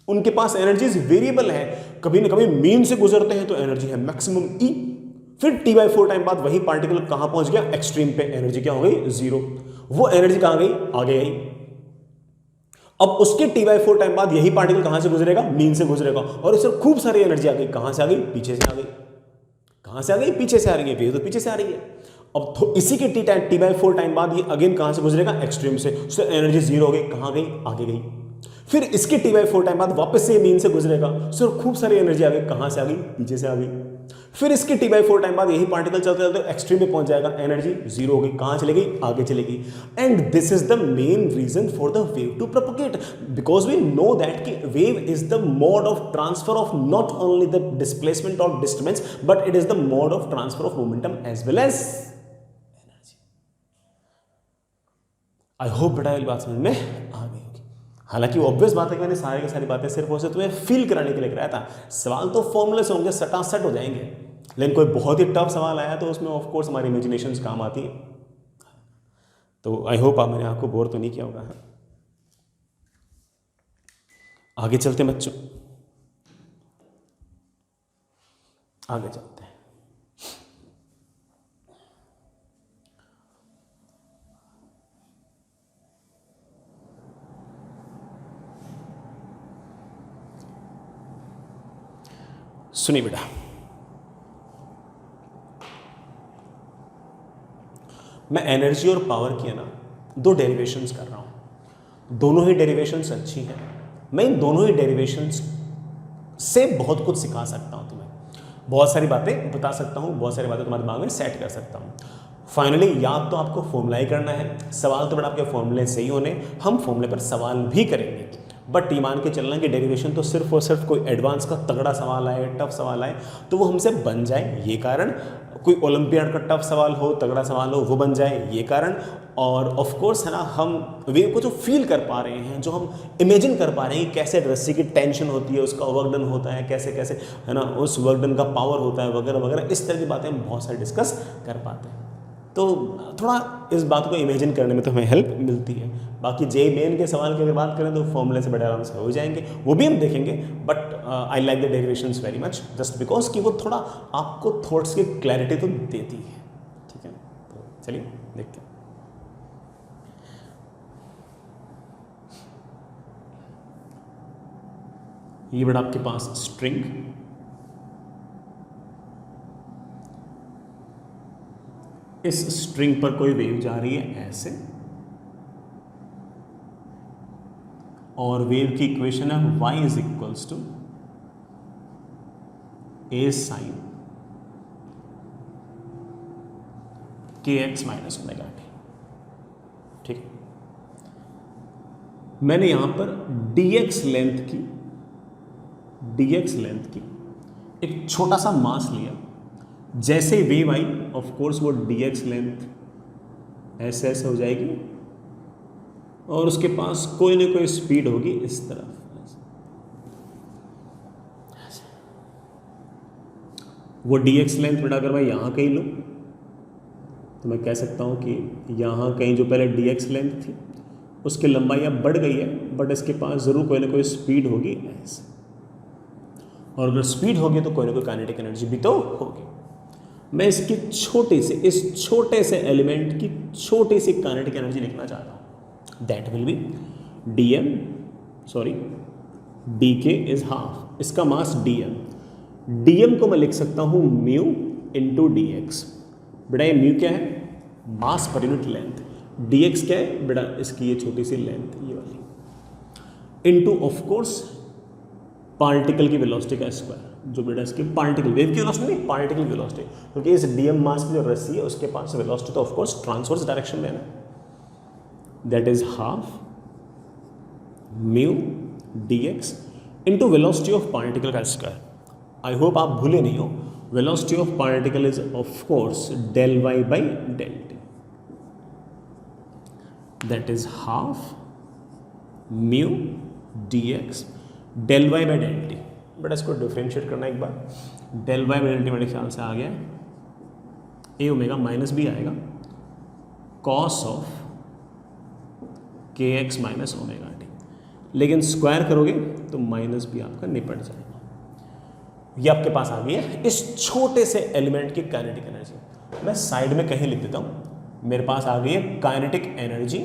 उनके पास एनर्जीज वेरिएबल है। कभी ना कभी मीन से गुजरते हैं तो एनर्जी है मैक्सिमम E, फिर t/4 टाइम बाद वही पार्टिकल कहां पहुंच गया, एक्सट्रीम पे, एनर्जी क्या हो गई, 0। वो एनर्जी कहां गई, आगे गई। अब उसके t/4 टाइम बाद यही पार्टिकल कहां से गुजरेगा, मीन से गुजरेगा, और इससे खूब सारी एनर्जी आ गई। कहां से आ गई, पीछे से आ गई। कहां से आ गई, पीछे से आ रही है, वेव तो पीछे से आ रही है। अब तो इसी के t/4 टाइम बाद ये अगेन कहां से गुजरेगा, एक्सट्रीम से, उससे एनर्जी 0 हो गई, कहां गई, आगे गई। फिर इसके t/4 टाइम बाद वापस से मीन से गुजरेगा, उससे खूब सारी एनर्जी आ गई, कहां से आ गई, पीछे से आ गई। फिर इसके t/4 टाइम बाद यही पार्टिकल चलते चलते एक्सट्रीम में पहुंच जाएगा, एनर्जी 0 हो गई, कहां चलेगी, आगे चलेगी। And this is the main reason for the wave to propagate, because we know that कि wave is the mode of transfer of not only the displacement और disturbance, but it is the mode of transfer of momentum as well as energy. I hope बेटा ये बात समझ में आ गई। हालांकि obvious बात है कि मैंने सारी की सारी बातें सिर्फ और सिर्फ तुम्हें फील कराने के लिए कराया था। सवाल तो फॉर्मूले से होंगे, सटासट हो जाएंगे, लेकिन कोई बहुत ही टफ सवाल आया तो उसमें ऑफ कोर्स हमारी इमेजिनेशन काम आती है। तो आई होप मैंने आपको बोर तो नहीं किया होगा। आगे चलते हैं बच्चों, आगे चलते हैं। सुनिए बेटा, मैं एनर्जी और पावर की ना 2 डेरिवेशंस कर रहा हूं। दोनों ही डेरिवेशंस अच्छी हैं। मैं इन दोनों ही डेरिवेशंस से बहुत कुछ सिखा सकता हूं तुम्हें, बहुत सारी बातें बता सकता हूं, बहुत सारी बातें तुम्हारे दिमाग में सेट कर सकता हूं। फाइनली याद तो आपको फॉर्मूला ही करना है। सवाल तो बेटा आपके फॉर्मूले से ही होने, हम फॉर्मूले पर सवाल भी करेंगे, बट ये मान के चलना कि डेरिवेशन तो सिर्फ और सिर्फ कोई एडवांस का तगड़ा सवाल आए, टफ सवाल आए तो वो हमसे बन जाए, ये कारण। कोई ओलंपियाड का टफ सवाल हो, तगड़ा सवाल हो, वो बन जाए, ये कारण। और ऑफ कोर्स है ना, हम वेव को जो फील कर पा रहे हैं, जो हम इमेजिन कर पा रहे हैं कि कैसे रस्सी की टेंशन होती है, उसका वर्क डन होता है, कैसे कैसे है ना उस वर्क डन का पावर होता है, वगैरह वगैरह, इस तरह की बातें हम बहुत सारी डिस्कस कर पाते हैं। तो थोड़ा इस बात को इमेजिन करने में तो हमें हेल्प मिलती है। बाकी जेईई मेन के सवाल की अगर बात करें तो फॉर्मूले से बड़े आराम से हो जाएंगे, वो भी हम देखेंगे। But I like the derivations very much, just because कि वो थोड़ा आपको थॉट्स की क्लैरिटी तो देती है। ठीक है, तो चलिए देखते हैं। ये बड़ा आपके पास स्ट्रिंग, इस स्ट्रिंग पर कोई वेव जा रही है ऐसे, और वेव की इक्वेशन है y is equals to a sine kx minus omega t. ठीक है, मैंने यहां पर dx लेंथ की एक छोटा सा मास लिया। जैसे वेव आई ऑफ कोर्स वो dx लेंथ ऐसे ऐसे हो जाएगी, और उसके पास कोई ना कोई स्पीड होगी इस तरफ। वो dx लेंथ बेटा अगर मैं यहाँ कहीं लूँ तो मैं कह सकता हूँ कि यहाँ कहीं जो पहले dx लेंथ थी उसकी लंबाई अब बढ़ गई है, बट इसके पास ज़रूर कोई ना कोई स्पीड होगी ऐसे, और अगर स्पीड होगी तो कोई ना कोई काइनेटिक एनर्जी भी तो होगी। मैं इसकी इस छोटे से एलिमेंट की छोटी सी काइनेटिक एनर्जी लिखना चाहता हूँ। That will B dk is half, इसका मास dm को मैं लिख सकता हूँ म्यू इंटू dx। बेटा ये म्यू क्या है, mass per unit length. dx क्या है बेटा, इसकी ये छोटी सी लेंथ ये वाली, इंटू ऑफ कोर्स पार्टिकल की वेलोसिटी का स्क्वायर। जो बेटा इसकी पार्टिकल वेव की वेलोसिटी नहीं, पार्टिकल वेलोसिटी, क्योंकि इस डीएम मास की जो रस्सी है उसके पास वेलोसिटी तो ऑफकोर्स ट्रांसवर्स डायरेक्शन में है ना, that is half mu dx into velocity of particle का स्क्वायर। आई होप आप भूले नहीं हो, velocity of particle is of course del Y by del t, that is half mu dx del Y by del T. But इसको differentiate करना एक बार, del Y by del T मेरे ख्याल से आ गया ए ओमेगा माइनस बी आएगा cos of K x minus omega T, लेकिन स्क्वायर करोगे तो माइनस भी आपका निपट जाएगा। ये आपके पास आ गई है इस छोटे से एलिमेंट की काइनेटिक एनर्जी। मैं साइड में कहीं लिख देता हूं, मेरे पास आ गई है kinetic energy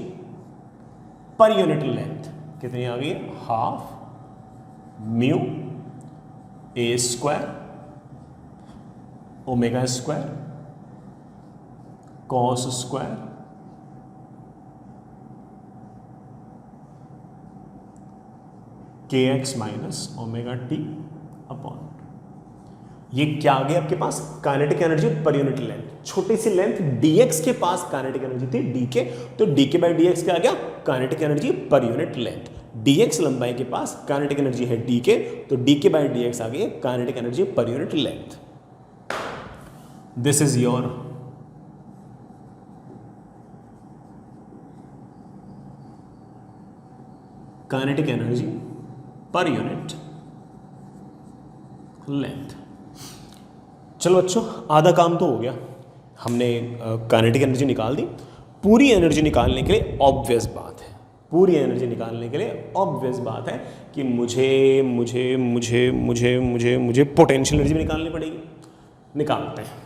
per unit length, कितनी आ गई है, half mu a square omega square cos square k x minus omega t upon, ये क्या आ गया आपके पास, kinetic energy per unit length. छोटी सी लेंथ dx के पास काइनेटिक एनर्जी थी dk, तो dk बाई dx क्या आ गया, kinetic energy per unit length. dx लंबाई के पास काइनेटिक एनर्जी है dk, तो dk बाई dx आ गई kinetic energy per unit length. This is your kinetic energy per unit length. चलो बच्चों, आधा काम तो हो गया, हमने काइनेटिक एनर्जी निकाल दी। पूरी एनर्जी निकालने के लिए ऑब्वियस बात है, पूरी एनर्जी निकालने के लिए ऑब्वियस बात है कि मुझे मुझे मुझे मुझे मुझे मुझे पोटेंशियल एनर्जी भी निकालनी पड़ेगी। निकालते हैं,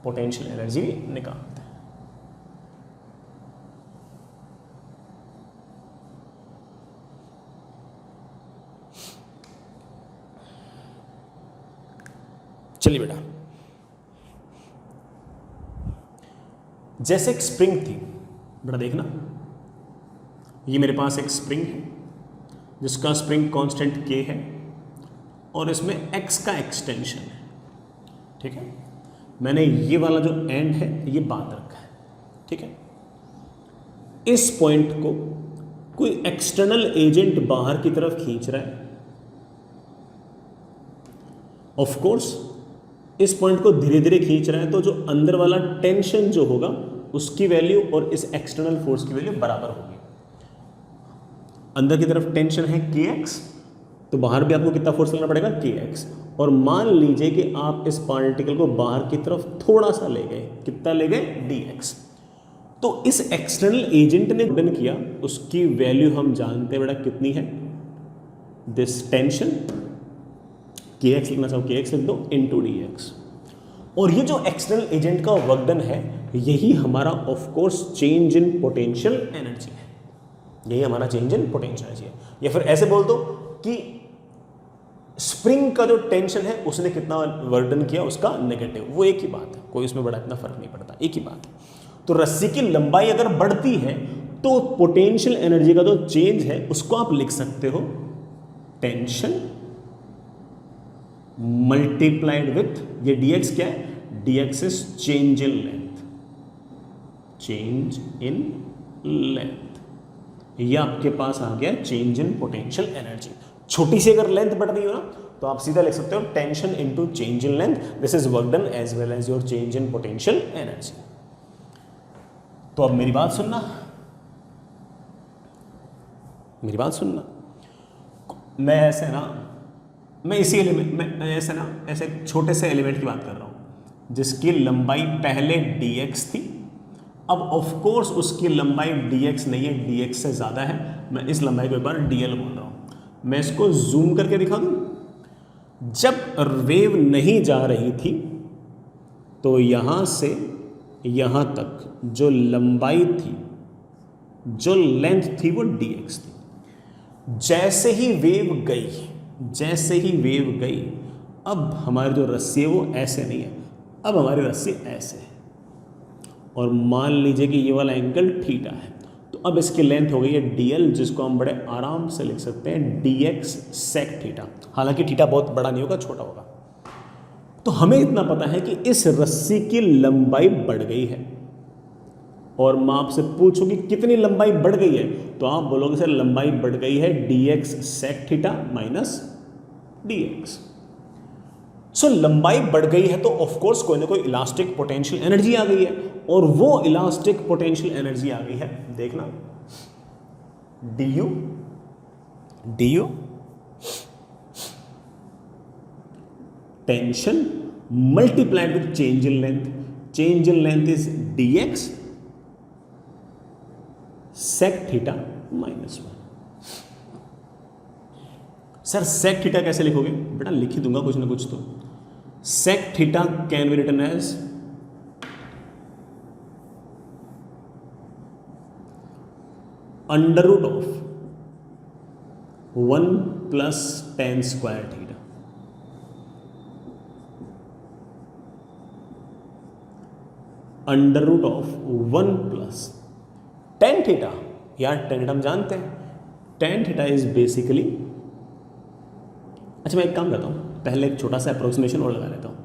पोटेंशियल एनर्जी भी निकालते हैं। चलिए बेटा, जैसे एक स्प्रिंग थी बेटा, देखना ये मेरे पास एक स्प्रिंग है जिसका स्प्रिंग कांस्टेंट k है और इसमें x का एक्सटेंशन है, ठीक है। मैंने ये वाला जो एंड है ये बांध रखा है, ठीक है। इस पॉइंट को कोई एक्सटर्नल एजेंट बाहर की तरफ खींच रहा है, ऑफ कोर्स इस पॉइंट को धीरे धीरे खींच रहा है, तो जो अंदर वाला टेंशन जो होगा उसकी वैल्यू और इस एक्सटर्नल फोर्स की वैल्यू बराबर होगी। अंदर की तरफ टेंशन है kx, तो बाहर भी आपको कितना फोर्स लगना पड़ेगा, kx। और मान लीजिए कि आप इस पार्टिकल को बाहर की तरफ थोड़ा सा ले गए, कितना ले गए, dx। तो इस एक्सटर्नल एजेंट ने डन किया, उसकी वैल्यू हम जानते हैं बेटा कितनी है, दिस टेंशन kx लिखना चाहो kx लिख दो इंटू dx। और ये जो एक्सटर्नल एजेंट का वर्क डन है यही हमारा of course change in potential energy है, यही हमारा चेंज इन पोटेंशियल एनर्जी है। या फिर ऐसे बोल दो कि स्प्रिंग का जो टेंशन है उसने कितना वर्क डन किया, उसका नेगेटिव, वो एक ही बात है, कोई उसमें बड़ा इतना फर्क नहीं पड़ता, एक ही बात है। तो रस्सी की लंबाई अगर बढ़ती है तो पोटेंशियल एनर्जी का जो चेंज है उसको आप लिख सकते हो टेंशन मल्टीप्लाइड विथ, ये dx क्या है, dx is change in length, change in length. ये आपके पास आ गया चेंज इन पोटेंशियल एनर्जी। छोटी सी अगर लेंथ बढ़ रही हो ना तो आप सीधा लिख सकते हो tension into change in length, this is work done as well as your change in potential energy. तो अब मेरी बात सुनना, मेरी बात सुनना, मैं ऐसे ना, मैं इसी एलिमेंट में ऐसे ना, ऐसे छोटे से एलिमेंट की बात कर रहा हूँ जिसकी लंबाई पहले dx थी, अब ऑफ कोर्स उसकी लंबाई dx नहीं है, dx से ज़्यादा है। मैं इस लंबाई को एक बार dl बोल रहा हूँ। मैं इसको जूम करके दिखा दूँ, जब वेव नहीं जा रही थी तो यहाँ से यहाँ तक जो लंबाई थी, जो लेंथ थी वो dx थी। जैसे ही वेव गई, जैसे ही वेव गई, अब हमारी जो रस्सी है वो ऐसे नहीं है, अब हमारी रस्सी ऐसे है। और मान लीजिए कि ये वाला एंगल थीटा है, तो अब इसकी लेंथ हो गई है dl, जिसको हम बड़े आराम से लिख सकते हैं dx sec थीटा। हालांकि थीटा बहुत बड़ा नहीं होगा, छोटा होगा। तो हमें इतना पता है कि इस रस्सी की लंबाई बढ़ गई है, और मैं आपसे पूछूं कि कितनी लंबाई बढ़ गई है, तो आप बोलोगे सर लंबाई बढ़ गई है dx sec theta minus dx। सो लंबाई बढ़ गई है तो ऑफ कोर्स कोई ना कोई इलास्टिक पोटेंशियल एनर्जी आ गई है, और वो इलास्टिक पोटेंशियल एनर्जी आ गई है, देखना du tension multiplied with change in length. Change in length is dx sec theta minus 1। Sir sec theta कैसे लिखोगे? बेटा लिख ही दूंगा कुछ ना कुछ तो। sec theta can be written as under root of 1 plus tan square theta. Under root of 1 plus tan theta, यार tan थीटा हम जानते हैं, tan थीटा इज बेसिकली, अच्छा मैं एक काम करता हूँ, पहले एक छोटा सा अप्रोक्सीमेशन और लगा लेता हूँ,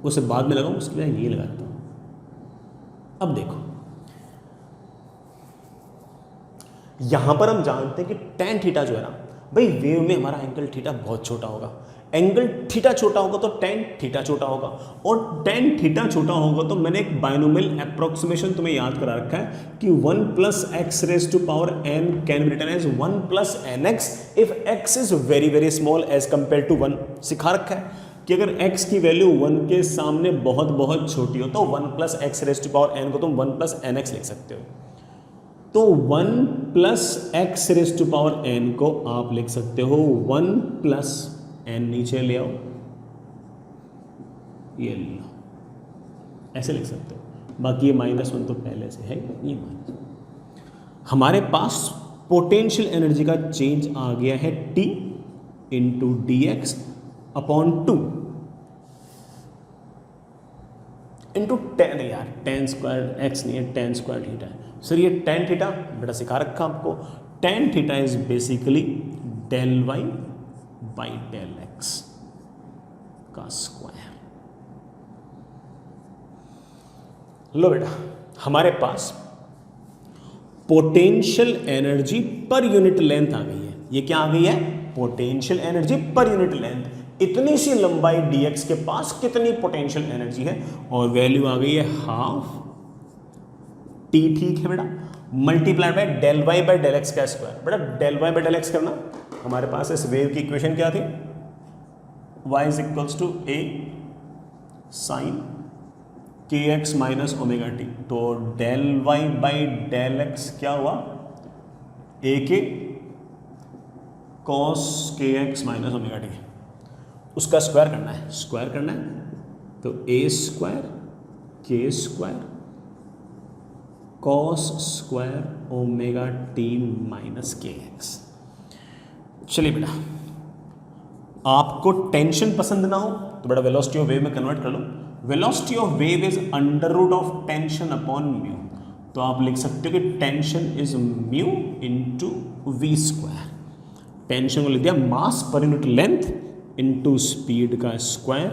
उसे बाद में लगाऊँ, उसके बाद ये लगा लेता हूँ। अब देखो यहां पर हम जानते हैं कि tan थीटा जो है ना भाई, वेव में हमारा एंगल थीटा बहुत छोटा होगा, एंगल थीटा छोटा होगा तो tan थीटा छोटा होगा, और tan थीटा छोटा होगा तो मैंने एक बाइनोमियल अप्रोक्सीमेशन तुम्हें याद करा रखा है कि 1 plus x raise to power n can be written as 1 plus nx if x is very very small as compare to 1। सिखा रखा है कि अगर x की वैल्यू 1 के सामने बहुत बहुत छोटी हो तो 1 plus x raise to power n को तुम 1 प्लस nx लिख सकते हो। तो 1 plus x raise to power n को आप लिख सकते हो 1 प्लस n, नीचे ले आओ, ये लो, ऐसे लिख सकते हो। बाकी ये -1 तो पहले से है, ये माइनस। हमारे पास पोटेंशियल एनर्जी का चेंज आ गया है T into d x upon 2 into tan, यार tan स्क्वायर x नहीं है, tan स्क्वायर थीटा है। सर ये tan थीटा बेटा सिखा रखा आपको, tan theta is basically del y by del x का स्क्वायर। लो बेटा हमारे पास potential energy per unit length आ गई है। ये क्या आ गई है? Potential energy per unit length. इतनी सी लंबाई dx के पास कितनी पोटेंशियल एनर्जी है, और वैल्यू आ गई है हाफ t, ठीक है बेटा, multiplied by del y by del x का स्क्वायर। बेटा del y by del x करना, हमारे पास इस वेव की इक्वेशन क्या थी? y is equals to a sine k x minus omega t. तो del Y by del x क्या हुआ? A k cos k x minus omega t, उसका स्क्वायर करना है, स्क्वायर करना है तो a square k square cos square omega t minus k x. चलिए बेटा, आपको टेंशन पसंद ना हो तो बेटा वेलोसिटी ऑफ वेव में कन्वर्ट कर लो। Velocity of wave is under root of tension upon mu. तो आप लिख सकते हो कि tension is mu into v square. Tension को लिख दिया mass per unit length into speed का स्क्वायर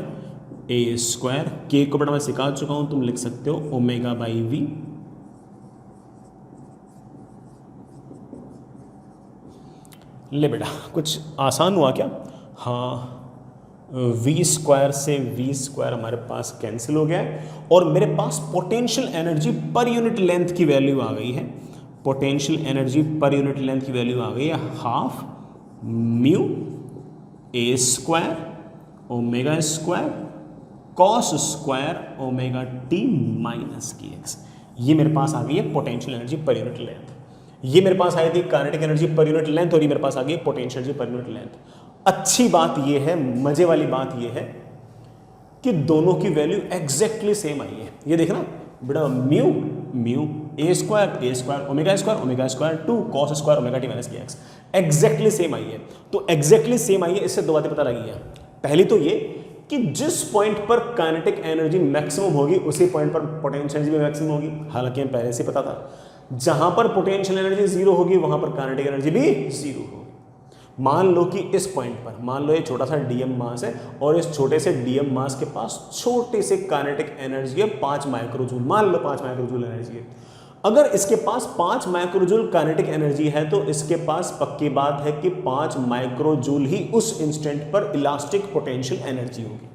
ए स्क्वायर। के को बेटा मैं सिखा चुका हूं, तुम लिख सकते हो ओमेगा बाई वी। ले बेटा कुछ आसान हुआ क्या? हाँ, वी स्क्वायर से वी स्क्वायर हमारे पास कैंसिल हो गया है, और मेरे पास potential energy per unit length की वैल्यू आ गई है। Potential energy per unit length की वैल्यू आ गई है half mu a square omega square cos square omega t minus k x. ये मेरे पास आ गई है potential energy per unit length. ये मेरे पास आई थी kinetic energy per unit length, और ये मेरे पास आ गई potential energy per unit length. अच्छी बात ये है, मजे वाली बात ये है कि दोनों की वैल्यू एग्जैक्टली सेम आई है। ये देखना बेटा, mu mu a square omega square 2 cos square omega t minus k x exactly same आई है। तो एग्जैक्टली सेम आई है, इससे दो बातें पता लगी है। पहली तो ये कि जिस पॉइंट पर काइनेटिक एनर्जी मैक्सिमम होगी उसी पॉइंट पर पोटेंशियल एनर्जी भी मैक्सिमम होगी। हालांकि हमें पहले से पता था। जहां पर पोटेंशियल एनर्जी जीरो होगी वहां पर काइनेटिक एनर्जी भी जीरो होगी। मान लो कि इस पॉइंट पर, मान लो ये छोटा सा डीएम मास है और इस छोटे से डीएम मास के पास छोटे से काइनेटिक एनर्जी है 5 माइक्रोजूल, मान लो 5 माइक्रोजूल एनर्जी है। अगर इसके पास 5 माइक्रोजूल काइनेटिक एनर्जी है तो इसके पास पक्की बात है कि 5 माइक्रोजूल ही उस इंस्टेंट पर इलास्टिक पोटेंशियल एनर्जी होगी।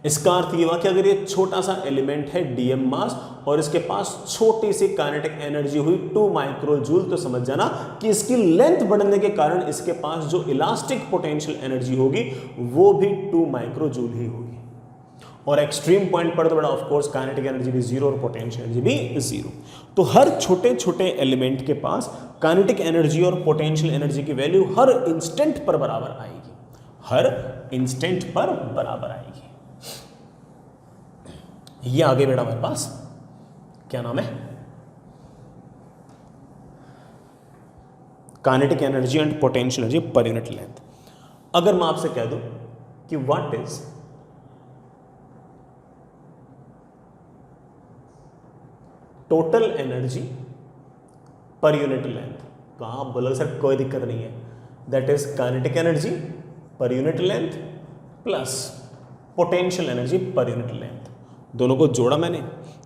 इसका अर्थ ये हुआ कि अगर ये छोटा सा एलिमेंट है डीएम मास और इसके पास छोटी सी काइनेटिक एनर्जी हुई 2 माइक्रोजूल, तो समझ जाना कि इसकी लेंथ बढ़ने के कारण इसके पास जो इलास्टिक पोटेंशियल एनर्जी होगी वो भी 2 माइक्रोजूल ही होगी। और एक्सट्रीम पॉइंट पर तो बड़ा ऑफ कोर्स काइनेटिक एनर्जी भी जीरो और पोटेंशियल एनर्जी भी जीरो। तो हर छोटे छोटे एलिमेंट के पास काइनेटिक एनर्जी और पोटेंशियल एनर्जी की वैल्यू हर इंस्टेंट पर बराबर आएगी, हर इंस्टेंट पर बराबर आएगी। ये आगे बेटा हमारे पास क्या नाम है, kinetic energy and potential energy per unit length. अगर मैं आपसे कह दूं कि what is total energy per unit length, तो आप बोलोगे सर कोई दिक्कत नहीं है, that is kinetic energy per unit length plus potential energy per unit length. दोनों को जोड़ा मैंने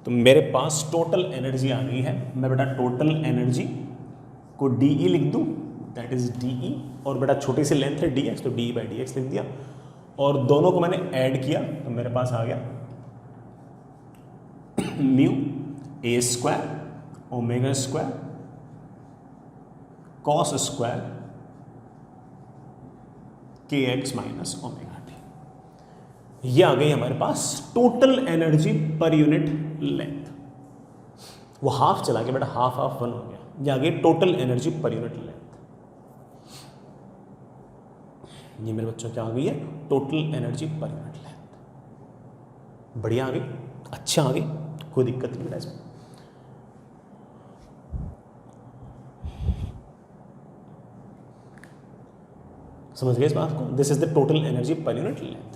तो मेरे पास टोटल एनर्जी आ गई है। मैं बेटा टोटल एनर्जी को डीई लिख दूं, दैट इज डीई, और बेटा छोटी सी लेंथ है डीएक्स तो डीई बाई डीएक्स लिख दिया, और दोनों को मैंने ऐड किया तो मेरे पास आ गया mu a square omega square cos square k x minus omega. ये आ गई हमारे पास total energy per unit length. वो हाफ चला गया बेटा, हाफ हाफ 1 हो गया। ये आ गई total energy per unit length. ये मेरे बच्चों क्या आ गई है, total energy per unit length. बढ़िया आ गई, अच्छा आ गई, कोई दिक्कत नहीं बेटा इसमें। समझ गए इस बात को, this is the total energy per unit length.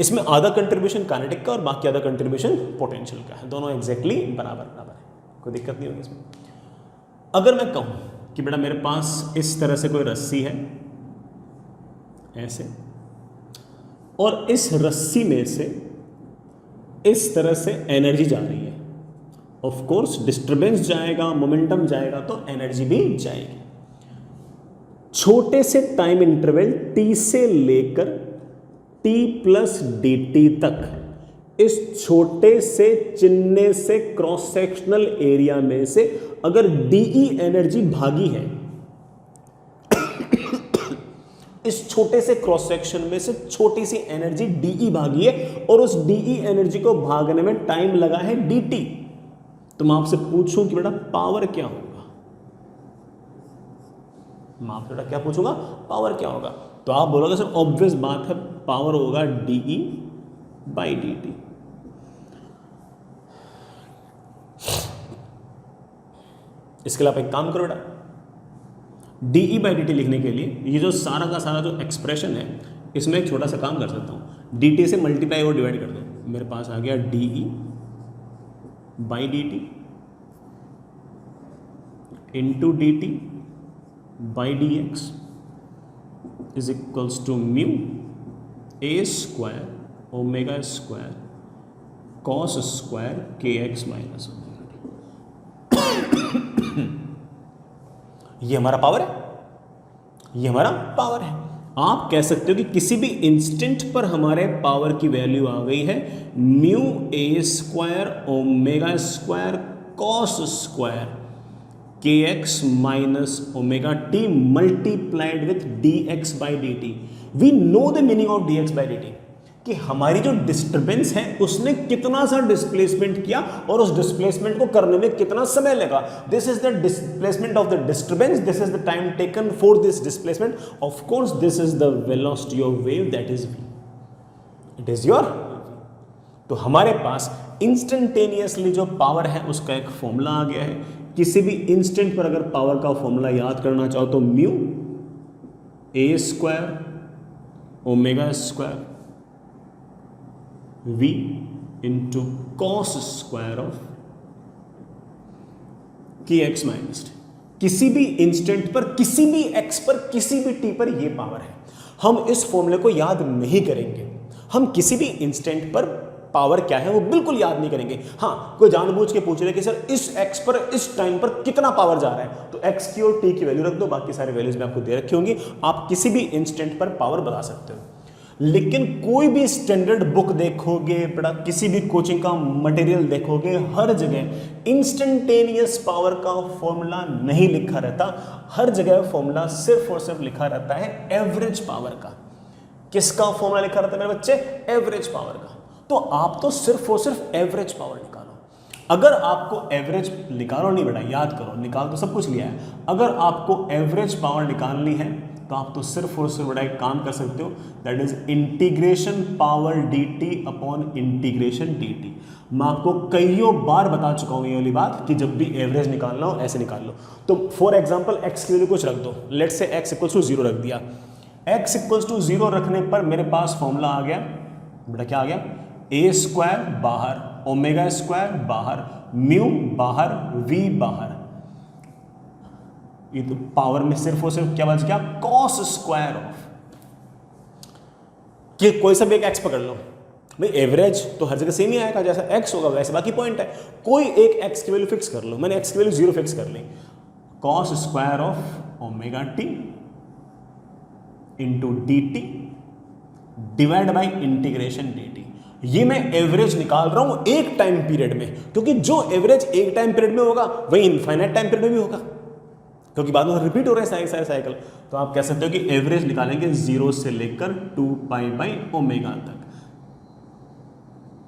इसमें आधा कंट्रीब्यूशन काइनेटिक का और बाकी आधा कंट्रीब्यूशन पोटेंशियल का है, दोनों एग्जैक्टली बराबर बराबर है, कोई दिक्कत नहीं होगी इसमें। अगर मैं कहूं कि बेटा मेरे पास इस तरह से कोई रस्सी है ऐसे, और इस रस्सी में से इस तरह से एनर्जी जा रही है, ऑफ कोर्स डिस्टर्बेंस जाएगा, मोमेंटम जाएगा तो एनर्जी भी जाएगी। छोटे से टाइम इंटरवल t से लेकर t प्लस डी टी तक, इस छोटे से चिन्ह से क्रॉस सेक्शनल एरिया में से अगर डीई एनर्जी भागी है इस छोटे से क्रॉस सेक्शन में से छोटी सी एनर्जी डीई भागी है और उस डीई एनर्जी को भागने में टाइम लगा है dt, तो मैं आपसे पूछूं कि बेटा पावर क्या होगा, मैं आपसे बेटा क्या पूछूंगा, पावर क्या होगा? तो आप बोलोगे सर ऑब्वियस बात है, पावर होगा डीई बाई डी टी। इसके लिए आप एक काम करो बेटा, डीई बाई डी टी लिखने के लिए ये जो सारा का सारा जो एक्सप्रेशन है इसमें एक छोटा सा काम कर सकता हूं, डी टी से मल्टीप्लाई और डिवाइड कर दो, मेरे पास आ गया d e by d t into d t by d x is equals to mu a square omega square cos square k x minus omega t. ये हमारा पावर है, ये हमारा पावर है। आप कह सकते हो कि किसी भी इंस्टेंट पर हमारे पावर की वैल्यू आ गई है mu a square omega square cos square k x minus omega t multiplied with d x by d t. We know the meaning of d x by d t, कि हमारी जो disturbance है उसने कितना सा डिस्प्लेसमेंट किया और उस डिस्प्लेसमेंट को करने में कितना समय लगा। This is the displacement of the disturbance, this is the time taken for this displacement, of course this is the velocity of wave, that is v, it is your. तो हमारे पास इंस्टेंटेनियसली जो power है उसका एक formula आ गया है। किसी भी इंस्टेंट पर अगर पावर का फॉर्मूला याद करना चाहो तो mu a square omega square v into cos square of की एक्स माइनस टी। किसी भी इंस्टेंट पर, किसी भी एक्स पर, किसी भी टी पर ये पावर है। हम इस फॉर्मूले को याद नहीं करेंगे, हम किसी भी इंस्टेंट पर पावर क्या है वो बिल्कुल याद नहीं करेंगे। हाँ, कोई जानबूझ के पूछ रहे कि सर इस एक्स पर इस टाइम पर कितना पावर जा रहा है, तो एक्स की और टी की वैल्यू रख दो, बाकी सारे वैल्यूज में आपको दे रखी होंगी, आप किसी भी इंस्टेंट पर पावर बता सकते हो। लेकिन कोई भी स्टैंडर्ड बुक देखोगे, बड़ा किसी भी कोचिंग का मटेरियल देखोगे, हर जगह इंस्टेंटेनियस पावर का फॉर्मूला नहीं लिखा रहता, हर जगह फॉर्मूला सिर्फ और सिर्फ लिखा रहता है एवरेज पावर का। किसका फॉर्मूला लिखा रहता है मेरे बच्चे? एवरेज पावर का। तो आप तो सिर्फ और सिर्फ एवरेज पावर निकालो। अगर आपको एवरेज निकालो नहीं बेटा, याद करो, निकाल तो सब कुछ लिया है। अगर आपको एवरेज पावर निकालनी है तो आप तो सिर्फ और सिर्फ बड़ा एक काम कर सकते हो, that is integration power dt upon integration dt। मैं आपको कईयों बार बता चुका हूं ये वाली बात कि जब भी एवरेज निकालना हो ऐसे निकाल लो। तो फॉर एग्जांपल एक्स की वैल्यू कुछ रख दो, let's say x equals to 0 रख दिया। x इक्वल्स टू 0 रखने पर मेरे पास फॉर्मूला आ गया बेटा, क्या आ गया? a स्क्वायर बाहर, ओमेगा स्क्वायर बाहर, म्यू बाहर, v बाहर, ये तो पावर में सिर्फ और सिर्फ क्या बच गया? कॉस स्क्वायर ऑफ, कि कोई सा भी एक एक्स पकड़ लो भाई, एवरेज तो हर जगह सेम ही आएगा, जैसा एक्स होगा वैसे बाकी पॉइंट है। कोई एक एक्स की वैल्यू फिक्स कर लो, मैंने एक्स की वैल्यू 0 फिक्स कर ली, cos square of omega t into d t divide by integration d t. ये मैं एवरेज निकाल रहा हूं एक टाइम पीरियड में, क्योंकि जो एवरेज एक टाइम पीरियड में होगा वही इनफाइनाइट टाइम पीरियड में भी होगा, क्योंकि बाद में रिपीट हो रहा है साइकिल। तो आप कह सकते हो कि एवरेज निकालेंगे 0 से लेकर 2 पाई बाई ओमेगा तक,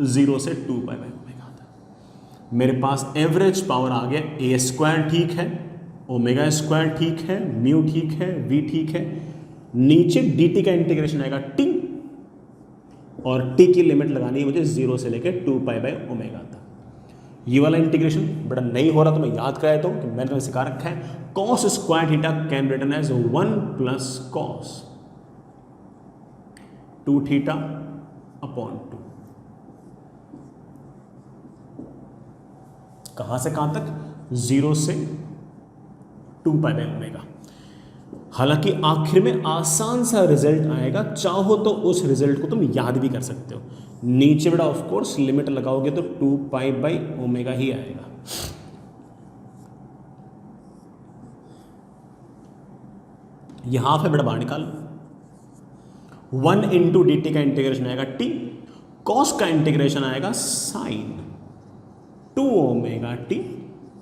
0 से 2 पाई बाई ओमेगा तक। मेरे पास एवरेज पावर आ गया ए स्क्वायर ठीक है, ओमेगा स्क्वायर ठीक है, म्यू ठीक है, वी ठीक है, नीचे डी टी का इंटीग्रेशन आएगा टी, और टी की लिमिट लगानी है मुझे 0 से लेकर 2 पाई बाई ओमेगा तक। ये वाला इंटीग्रेशन बड़ा नहीं हो रहा तो मैं याद कराया तो कि मैंने तुम्हें सिखा रखा है, cos square theta can written as 1 plus cos 2 theta upon 2। कहां से कहां तक? 0 से 2 पाई बाई ओमेगा। हालांकि आखिर में आसान सा रिजल्ट आएगा, चाहो तो उस रिजल्ट को तुम याद भी कर सकते हो। नीचे बेटा ऑफ कोर्स लिमिट लगाओगे तो 2 पाई बाई ओमेगा ही आएगा। ये हाफ है बेटा, बाहर निकाल। 1 इंटू डी टी का इंटीग्रेशन आएगा टी, कॉस का इंटीग्रेशन आएगा sine 2 omega t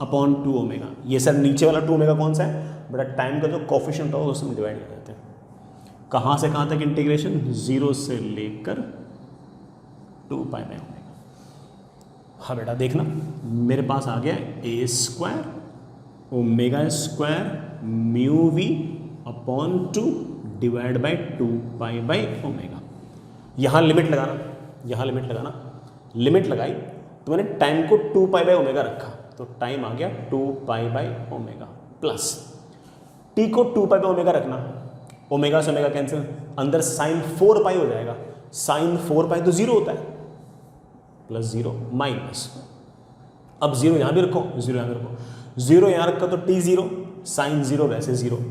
upon 2 omega. ये सर नीचे वाला 2 ओमेगा कौन सा है बेटा? टाइम का जो कोफिशिएंट होगा उसमें डिवाइड कर देते हैं। कहां से कहां तक इंटीग्रेशन? 0 से लेकर 2 पाई बाई ओमेगा। हाँ बेटा देखना, मेरे पास आ गया a square omega square mu v upon 2 divide by 2 pi by omega. यहाँ लिमिट लगाना, यहाँ लिमिट लगाना, लिमिट लगाई तो मैंने टाइम को 2 पाई बाई ओमेगा रखा, तो टाइम आ गया 2 pi by omega plus T को 2 पाई बाई ओमेगा रखना, ओमेगा से ओमेगा कैंसिल, अंदर साइन 4 पाई हो जाएगा, साइन 4 पाई तो 0 होता है, प्लस 0 माइनस, अब 0 यहां भी रखो, 0 यहां भी रखो, 0 यहां रखा तो टी 0, साइन 0 वैसे 0,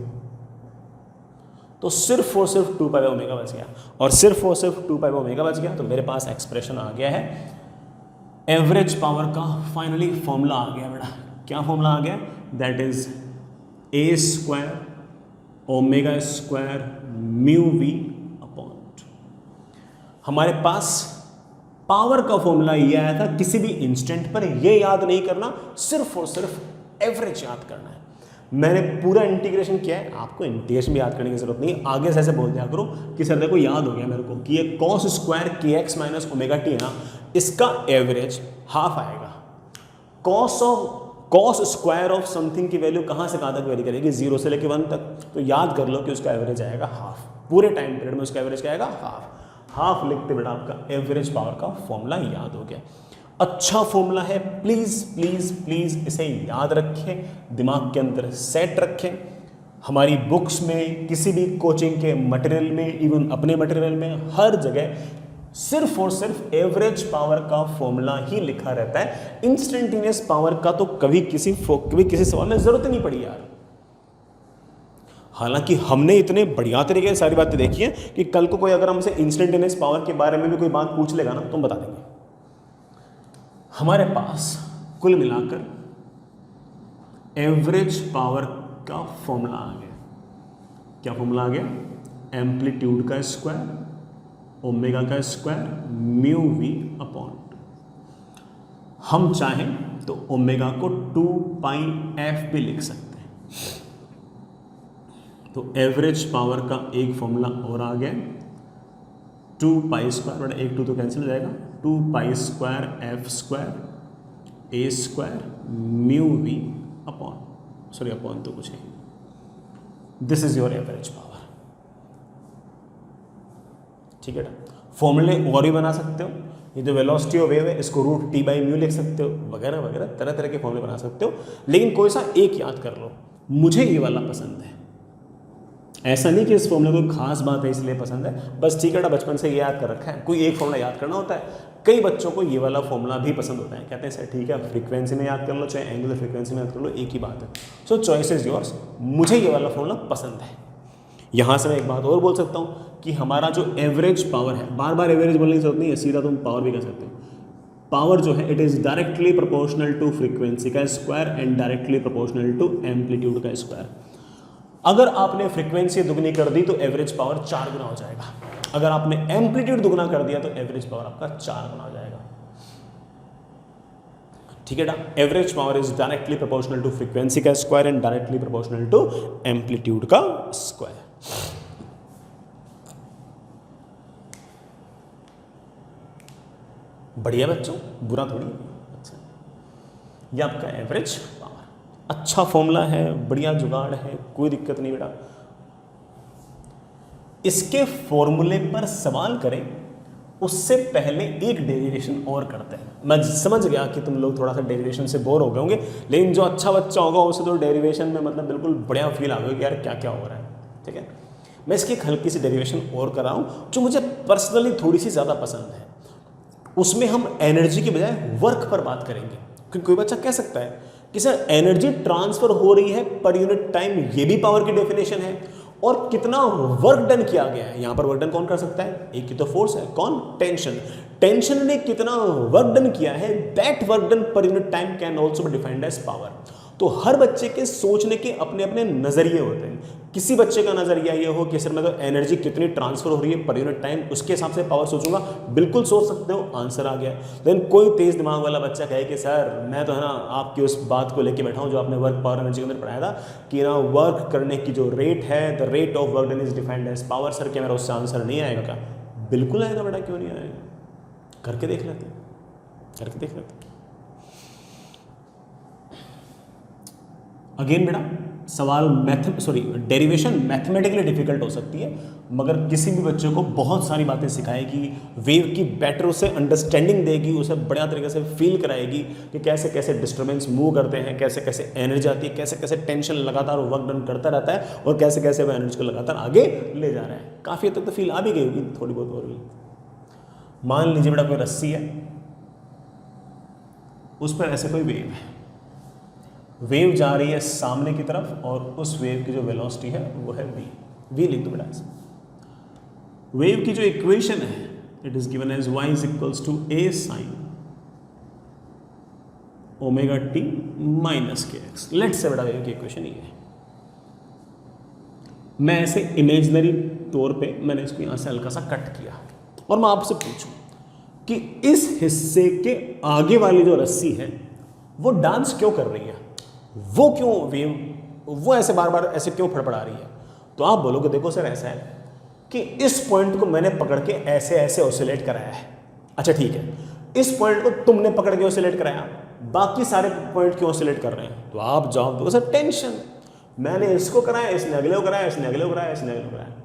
तो सिर्फ और सिर्फ 2 पाई बाई ओमेगा बच गया, और सिर्फ और सिर्फ 2 पाई बाई ओमेगा बच गया, तो मेरे पास एक्सप्रेशन आ गया है एवरेज पावर का। फाइनली फॉर्मूला आ गया बेटा, क्या फॉर्मूला आ गया? That is a square omega square mu v upon 2। हमारे पास पावर का फॉर्मूला ये आया था, किसी भी इंस्टेंट पर ये याद नहीं करना, सिर्फ और सिर्फ एवरेज याद करना है। मैंने पूरा इंटीग्रेशन किया है, आपको इंटीग्रेशन भी याद करने की जरूरत नहीं है, आगे से ऐसे बोल दिया करो कि सर देखो याद हो गया मेरे को कि ये cos square k x minus omega T है ना, इसका एवरेज हाफ आएगा। कॉस स्क्वायर ऑफ समथिंग की वैल्यू कहाँ से कहाँ तक वेरी करेगी? 0 से लेकर 1 तक, तो याद कर लो कि उसका एवरेज आएगा हाफ। पूरे टाइम पीरियड में उसका एवरेज क्या आएगा? हाफ। हाफ लिखते बेटा आपका एवरेज पावर का फॉर्मूला याद हो गया। अच्छा फॉर्मूला है, प्लीज़ प्लीज़ प्लीज़ इसे याद रखें, दिमाग के अंदर सेट रखें। हमारी बुक्स में, किसी भी कोचिंग के मटेरियल में, इवन अपने मटेरियल में, हर जगह सिर्फ और सिर्फ एवरेज पावर का फॉर्मूला ही लिखा रहता है। इंस्टेंटेनियस पावर का तो कभी किसी सवाल में जरूरत नहीं पड़ी यार। हालांकि हमने इतने बढ़िया तरीके से सारी बातें देखी हैं कि कल को कोई अगर हमसे इंस्टेंटेनियस पावर के बारे में भी कोई बात पूछ लेगा ना तो हम बता देंगे। हमारे पास कुल मिलाकर एवरेज पावर का फॉर्मूला आ गया। क्या फॉर्मूला आ गया? एम्पलीट्यूड का स्क्वायर ओमेगा का स्क्वायर म्यू वी अपॉन। हम चाहें तो ओमेगा को 2 पाई एफ भी लिख सकते हैं। तो एवरेज पावर का एक फॉर्मूला और आ गया, 2 पाई स्क्वायर बटा 1 2 तो कैंसिल हो जाएगा, 2 pi square f square a square mu v upon, sorry upon तो कुछ नहीं, this is your average power. ठीक है ना। फॉर्मूले और भी बना सकते हो। ये जो वेलोसिटी ऑफ वेव है इसको रूट टी बाई म्यू लिख सकते हो, वगैरह वगैरह तरह तरह के फॉर्मूले बना सकते हो। लेकिन कोई सा एक याद कर लो, मुझे ये वाला पसंद है। ऐसा नहीं कि इस फॉर्मूले को खास बात है इसलिए पसंद है, बस ठीक है ना, बचपन से ये याद कर रखा है। कोई एक फॉर्मूला याद करना होता है। कई बच्चों को ये वाला फॉर्मूला भी पसंद होता है, कहते हैं सर ठीक है फ्रीक्वेंसी में याद कर लो चाहे एंगुलर फ्रीक्वेंसी में याद कर लो, एक ही बात है। सो चॉइस इज योर्स। मुझे ये वाला फॉर्मूला पसंद है। यहाँ से मैं एक बात और बोल सकता हूँ कि हमारा जो एवरेज पावर है, बार बार एवरेज बोलने की जरूरत नहीं है, सीधा तुम पावर भी कह सकते हो। पावर जो है it is directly proportional to frequency का square and directly proportional to amplitude का स्क्वायर। अगर आपने फ्रीक्वेंसी दुगनी कर दी तो एवरेज पावर 4 गुना हो जाएगा। अगर आपने एम्पलीट्यूड दुगना कर दिया तो एवरेज पावर आपका 4 गुना हो जाएगा। ठीक है ना। Average power is directly proportional to frequency का square and directly proportional to amplitude का स्क्वायर। बढ़िया बच्चों, बुरा थोड़ी है। अच्छा, ये आपका एवरेज पावर अच्छा फॉर्मूला है, बढ़िया जुगाड़ है, कोई दिक्कत नहीं बेटा। इसके फॉर्मूले पर सवाल करें उससे पहले एक डेरिवेशन और करते हैं। मैं समझ गया कि तुम लोग थोड़ा सा डेरिवेशन से बोर हो गए होंगे, लेकिन जो अच्छा बच्चा होगा उसे तो डेरिवेशन में मतलब बिल्कुल बढ़िया फील आ गया कि यार क्या क्या हो रहा है। ठीक है, मैं इसकी एक हल्की सी डेरिवेशन और कर रहा हूँ जो मुझे पर्सनली थोड़ी सी ज़्यादा पसंद है। उसमें हम एनर्जी की बजाय वर्क पर बात करेंगे, क्योंकि कोई बच्चा कह सकता है कि सर एनर्जी ट्रांसफर हो रही है पर यूनिट टाइम, ये भी पावर की डेफिनेशन है, और कितना वर्क डन किया गया है। यहां पर वर्क डन कौन कर सकता है? एक ही तो फोर्स है, कौन? टेंशन। टेंशन ने कितना वर्क डन किया है, दैट वर्क डन पर unit time can also be defined as power. तो हर बच्चे के सोचने के अपने अपने नजरिए होते हैं। किसी बच्चे का नजरिया ये हो कि सर मैं तो एनर्जी कितनी ट्रांसफर हो रही है पर यूनिट टाइम, उसके हिसाब से पावर सोचूंगा, बिल्कुल सोच सकते हो, आंसर आ गया। देन कोई तेज दिमाग वाला बच्चा कहे कि सर मैं तो है ना आपकी उस बात को लेके बैठा हूँ जो आपने वर्क पावर एनर्जी के अंदर पढ़ाया था कि ना वर्क करने की जो रेट है, the rate of work done is defined as power. Sir क्या मेरा उससे आंसर नहीं आएगा? क्या बिल्कुल आएगा बेटा, क्यों नहीं आएगा? करके देख लेते हैं, करके देख लेते हैं। अगेन बेटा सवाल डेरिवेशन मैथमेटिकली डिफिकल्ट हो सकती है, मगर किसी भी बच्चे को बहुत सारी बातें सिखाएगी, वेव की बेटर उसे अंडरस्टैंडिंग देगी, उसे बढ़िया तरीके से फील कराएगी कि कैसे कैसे डिस्टर्बेंस मूव करते हैं, कैसे कैसे एनर्जी आती है, कैसे कैसे टेंशन लगातार वर्क डन करता रहता है और कैसे कैसे वह एनर्जी को लगातार आगे ले जा रहा है। काफ़ी हद तक तो फील आ भी गई होगी थोड़ी बहुत और भी। मान लीजिए बेटा कोई रस्सी है, उस पर ऐसे कोई वेव है, वेव जा रही है सामने की तरफ और उस वेव की जो वेलोसिटी है वो है v। v लिख दो बेटा ऐसे। वेव की जो इक्वेशन है it is given as y is equals to a sin omega t minus kx। Let say बेटा वेव की इक्वेशन ये है। मैं ऐसे इमेजिनरी तौर पे मैंने इसको यहां से हल्का सा कट किया और मैं आपसे पूछूं कि इस हिस्से के आगे वाली जो रस्सी है वो डांस क्यों कर रही है, वो क्यों वेव वो ऐसे बार बार ऐसे क्यों फड़फड़ा रही है? तो आप बोलोगे देखो सर ऐसा है कि इस पॉइंट को मैंने पकड़ के ऐसे ऐसे ऑसिलेट कराया है। अच्छा ठीक है, इस पॉइंट को तुमने पकड़ के ऑसिलेट कराया, बाकी सारे पॉइंट क्यों ऑसिलेट कर रहे हैं? तो आप जवाब दोगे सर टेंशन। मैंने इसको कराया, इसने अगले को कराया, इसने अगले को कराया, इसने अगले को कराया।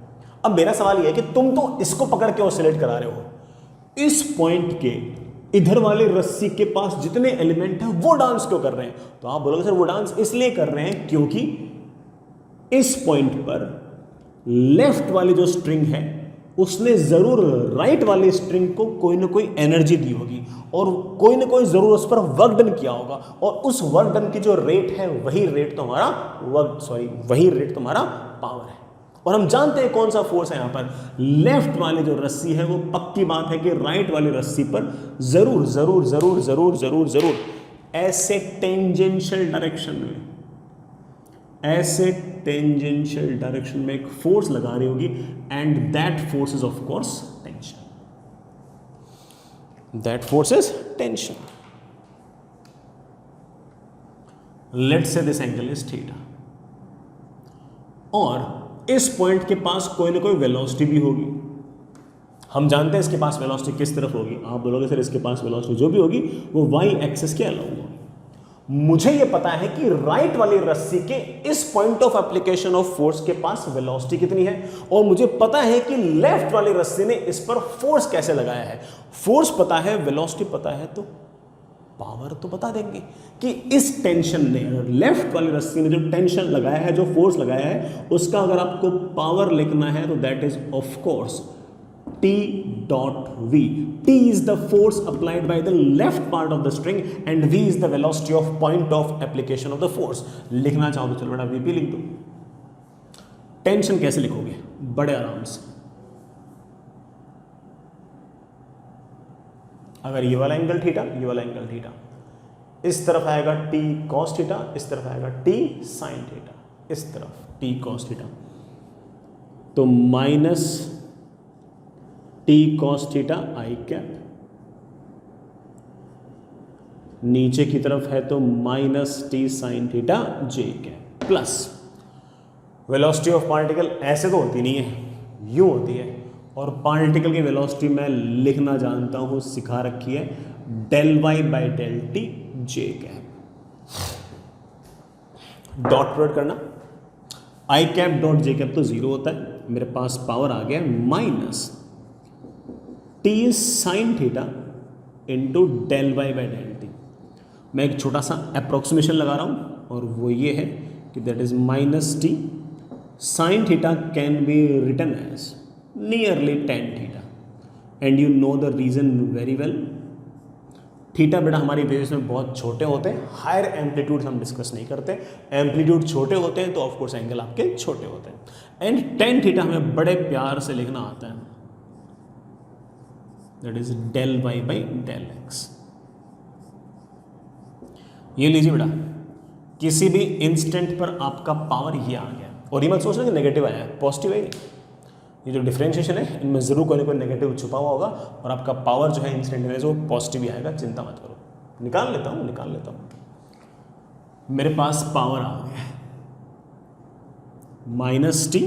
अब मेरा सवाल यह है कि तुम तो इसको पकड़ के ऑसिलेट करा रहे हो, इस पॉइंट के इधर वाले रस्सी के पास जितने एलिमेंट हैं वो डांस क्यों कर रहे हैं? तो आप बोलोगे सर वो डांस इसलिए कर रहे हैं क्योंकि इस पॉइंट पर लेफ्ट वाली जो स्ट्रिंग है उसने ज़रूर राइट वाले स्ट्रिंग को कोई ना कोई एनर्जी दी होगी और कोई ना कोई ज़रूर उस पर वर्क डन किया होगा, और उस वर्क डन की जो रेट है वही रेट तुम्हारा पावर है। और हम जानते हैं कौन सा फोर्स है यहाँ पर, लेफ्ट वाली जो रस्सी है वो पक्की बात है कि राइट वाली रस्सी पर जरूर जरूर जरूर जरूर जरूर जरूर ऐसे टेंजेंशियल डायरेक्शन में एक फोर्स लगा रही होगी, and that force is of course tension. Let's say this angle is theta, और इस पॉइंट के पास कोई ना कोई वेलोसिटी भी होगी। हम जानते हैं इसके पास वेलोसिटी किस तरफ होगी, आप बोलोगे सर इसके पास वेलोसिटी जो भी होगी वो वाई एक्सिस के अलाउ होगी। मुझे ये पता है कि राइट वाली रस्सी के इस point of application of force के पास वेलोसिटी कितनी है, और मुझे पता है कि लेफ्ट वाली रस्सी ने इस पर फोर्स कैसे लगाया है। फोर्स पता है, वेलोसिटी पता है, तो पावर तो बता देंगे कि इस टेंशन ने, लेफ्ट वाली रस्सी ने जो टेंशन लगाया है, जो फोर्स लगाया है, उसका अगर आपको पावर लिखना है तो that is of course T dot V. T is the force applied by the left part of the string and V is the velocity of point of application of the force. लिखना चाहो तो चलो बेटा VP लिख दो। Tension कैसे लिखोगे? बड़े आराम से, अगर ये वाला एंगल थीटा, ये वाला एंगल थीटा, इस तरफ आएगा T cos थीटा, इस तरफ आएगा T sin थीटा, इस तरफ T cos थीटा, तो माइनस T cos थीटा आई कैप, नीचे की तरफ है तो minus T sin theta J cap, plus velocity of particle ऐसे तो होती नहीं है, यूं होती है, और पार्टिकल की वेलोसिटी मैं लिखना जानता हूं, सिखा रखी है, del Y by del t j cap. Dot product करना, i cap dot j cap तो जीरो होता है, मेरे पास पावर आ गया minus T sine theta into del Y by del t. मैं एक छोटा सा अप्रोक्सीमेशन लगा रहा हूं, और वो ये है कि that is minus T sine theta can be written as nearly tan theta, and you know the reason very well. Theta बेटा हमारी वेव्स में बहुत छोटे होते हैं, हायर एम्पलीट्यूड हम डिस्कस नहीं करते, एम्पलीट्यूड छोटे होते हैं तो ऑफकोर्स एंगल आपके छोटे होते हैं, एंड टेन थीटा हमें बड़े प्यार से लिखना आता है, that is del Y by del x. ये लीजिए बेटा, किसी भी इंस्टेंट पर आपका पावर ये आ गया, और ये मत सोचना कि नेगेटिव आया है, पॉजिटिव है। ये जो डिफरेंशिएशन है इनमें जरूर कोई ना कोई नेगेटिव छुपा हुआ होगा, और आपका पावर जो है इंस्टेंटेनियस वो पॉजिटिव ही आएगा, चिंता मत करो। निकाल लेता हूँ। मेरे पास पावर आ गया minus t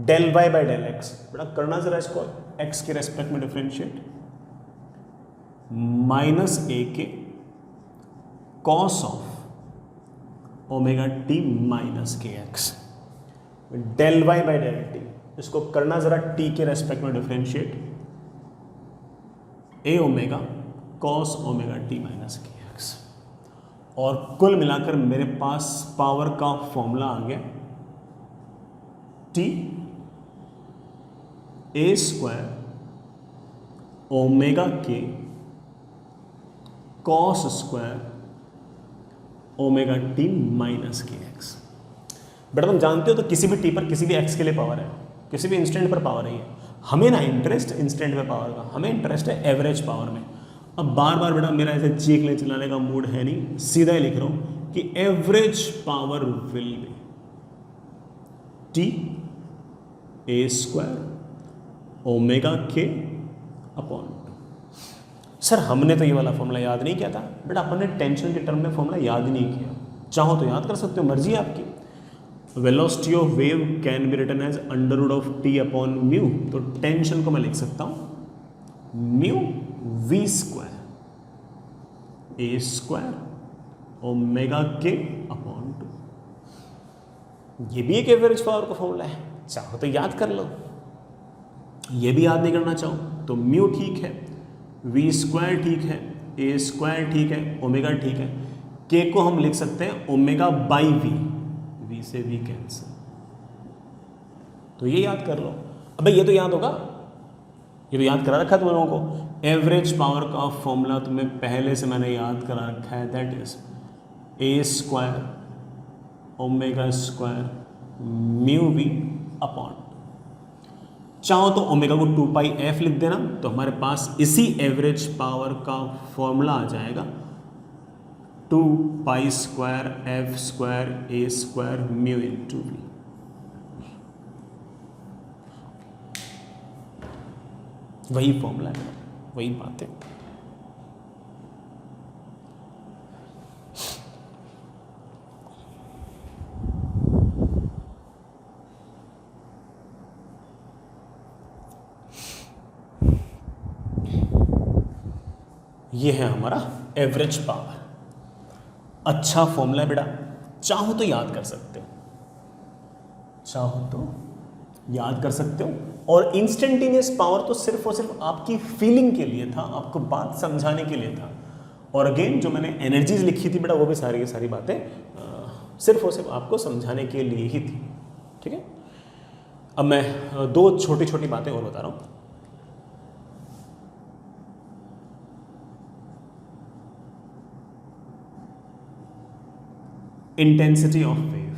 del Y by del x. बेटा करना जरा इसको एक्स के रेस्पेक्ट में differentiate, minus a k cos of omega t minus k x del Y by del t. इसको करना जरा टी के रेस्पेक्ट में differentiate, a omega cos omega t minus k x, और कुल मिलाकर मेरे पास पावर का फॉर्मूला आ गया टी ए स्क्वायर ओमेगा के cos square omega t minus k x. बेटा तुम जानते हो तो किसी भी टी पर किसी भी एक्स के लिए पावर है, किसी भी इंस्टेंट पर पावर नहीं है। हमें ना इंटरेस्ट इंस्टेंट में पावर का, हमें इंटरेस्ट है एवरेज पावर में। अब बार बार बेटा मेरा ऐसे चीखने चिल्लाने का मूड है नहीं, सीधा ही लिख रहा हूं कि average power will be T A square omega के अपॉन टू। सर हमने तो ये वाला फॉर्मूला याद नहीं किया था। बेटा अपन ने टेंशन के टर्म में फॉर्मूला याद नहीं किया, चाहो तो याद कर सकते हो, मर्जी है आपकी। Velocity of wave can be written as under root of T upon mu, तो टेंशन को मैं लिख सकता हूं mu v square a square omega के अपॉन टू। ये भी एक एवरेज पावर का फॉर्मूला है, चाहो तो याद कर लो। ये भी याद नहीं करना चाहो तो म्यू ठीक है, वी स्क्वायर ठीक है, ए स्क्वायर ठीक है, ओमेगा ठीक है, के को हम लिख सकते हैं ओमेगा बाई वी, वी से वी कैंसिल, तो ये याद कर लो। अबे ये तो याद होगा, ये तो याद करा रखा है तुम लोगों को। एवरेज पावर का फॉर्मूला तुम्हें पहले से मैंने याद करा रखा है, that is a² omega square mu v upon, चाहो तो ओमेगा को 2πf लिख देना, तो हमारे पास इसी एवरेज पावर का फॉर्मूला आ जाएगा 2π² f² a² mu into v. वही फॉर्मूला है, वही बात है। ये है हमारा एवरेज पावर। अच्छा फॉर्मूला है बेटा, चाहो तो याद कर सकते हो, चाहो तो याद कर सकते हो। और इंस्टेंटेनियस पावर तो सिर्फ और सिर्फ आपकी फीलिंग के लिए था, आपको बात समझाने के लिए था। और अगेन जो मैंने एनर्जीज लिखी थी बेटा, वो भी सारी की सारी बातें सिर्फ और सिर्फ आपको समझाने के लिए ही थी, ठीक है। अब मैं दो छोटी छोटी बातें और बता रहा हूं। इंटेंसिटी ऑफ वेव,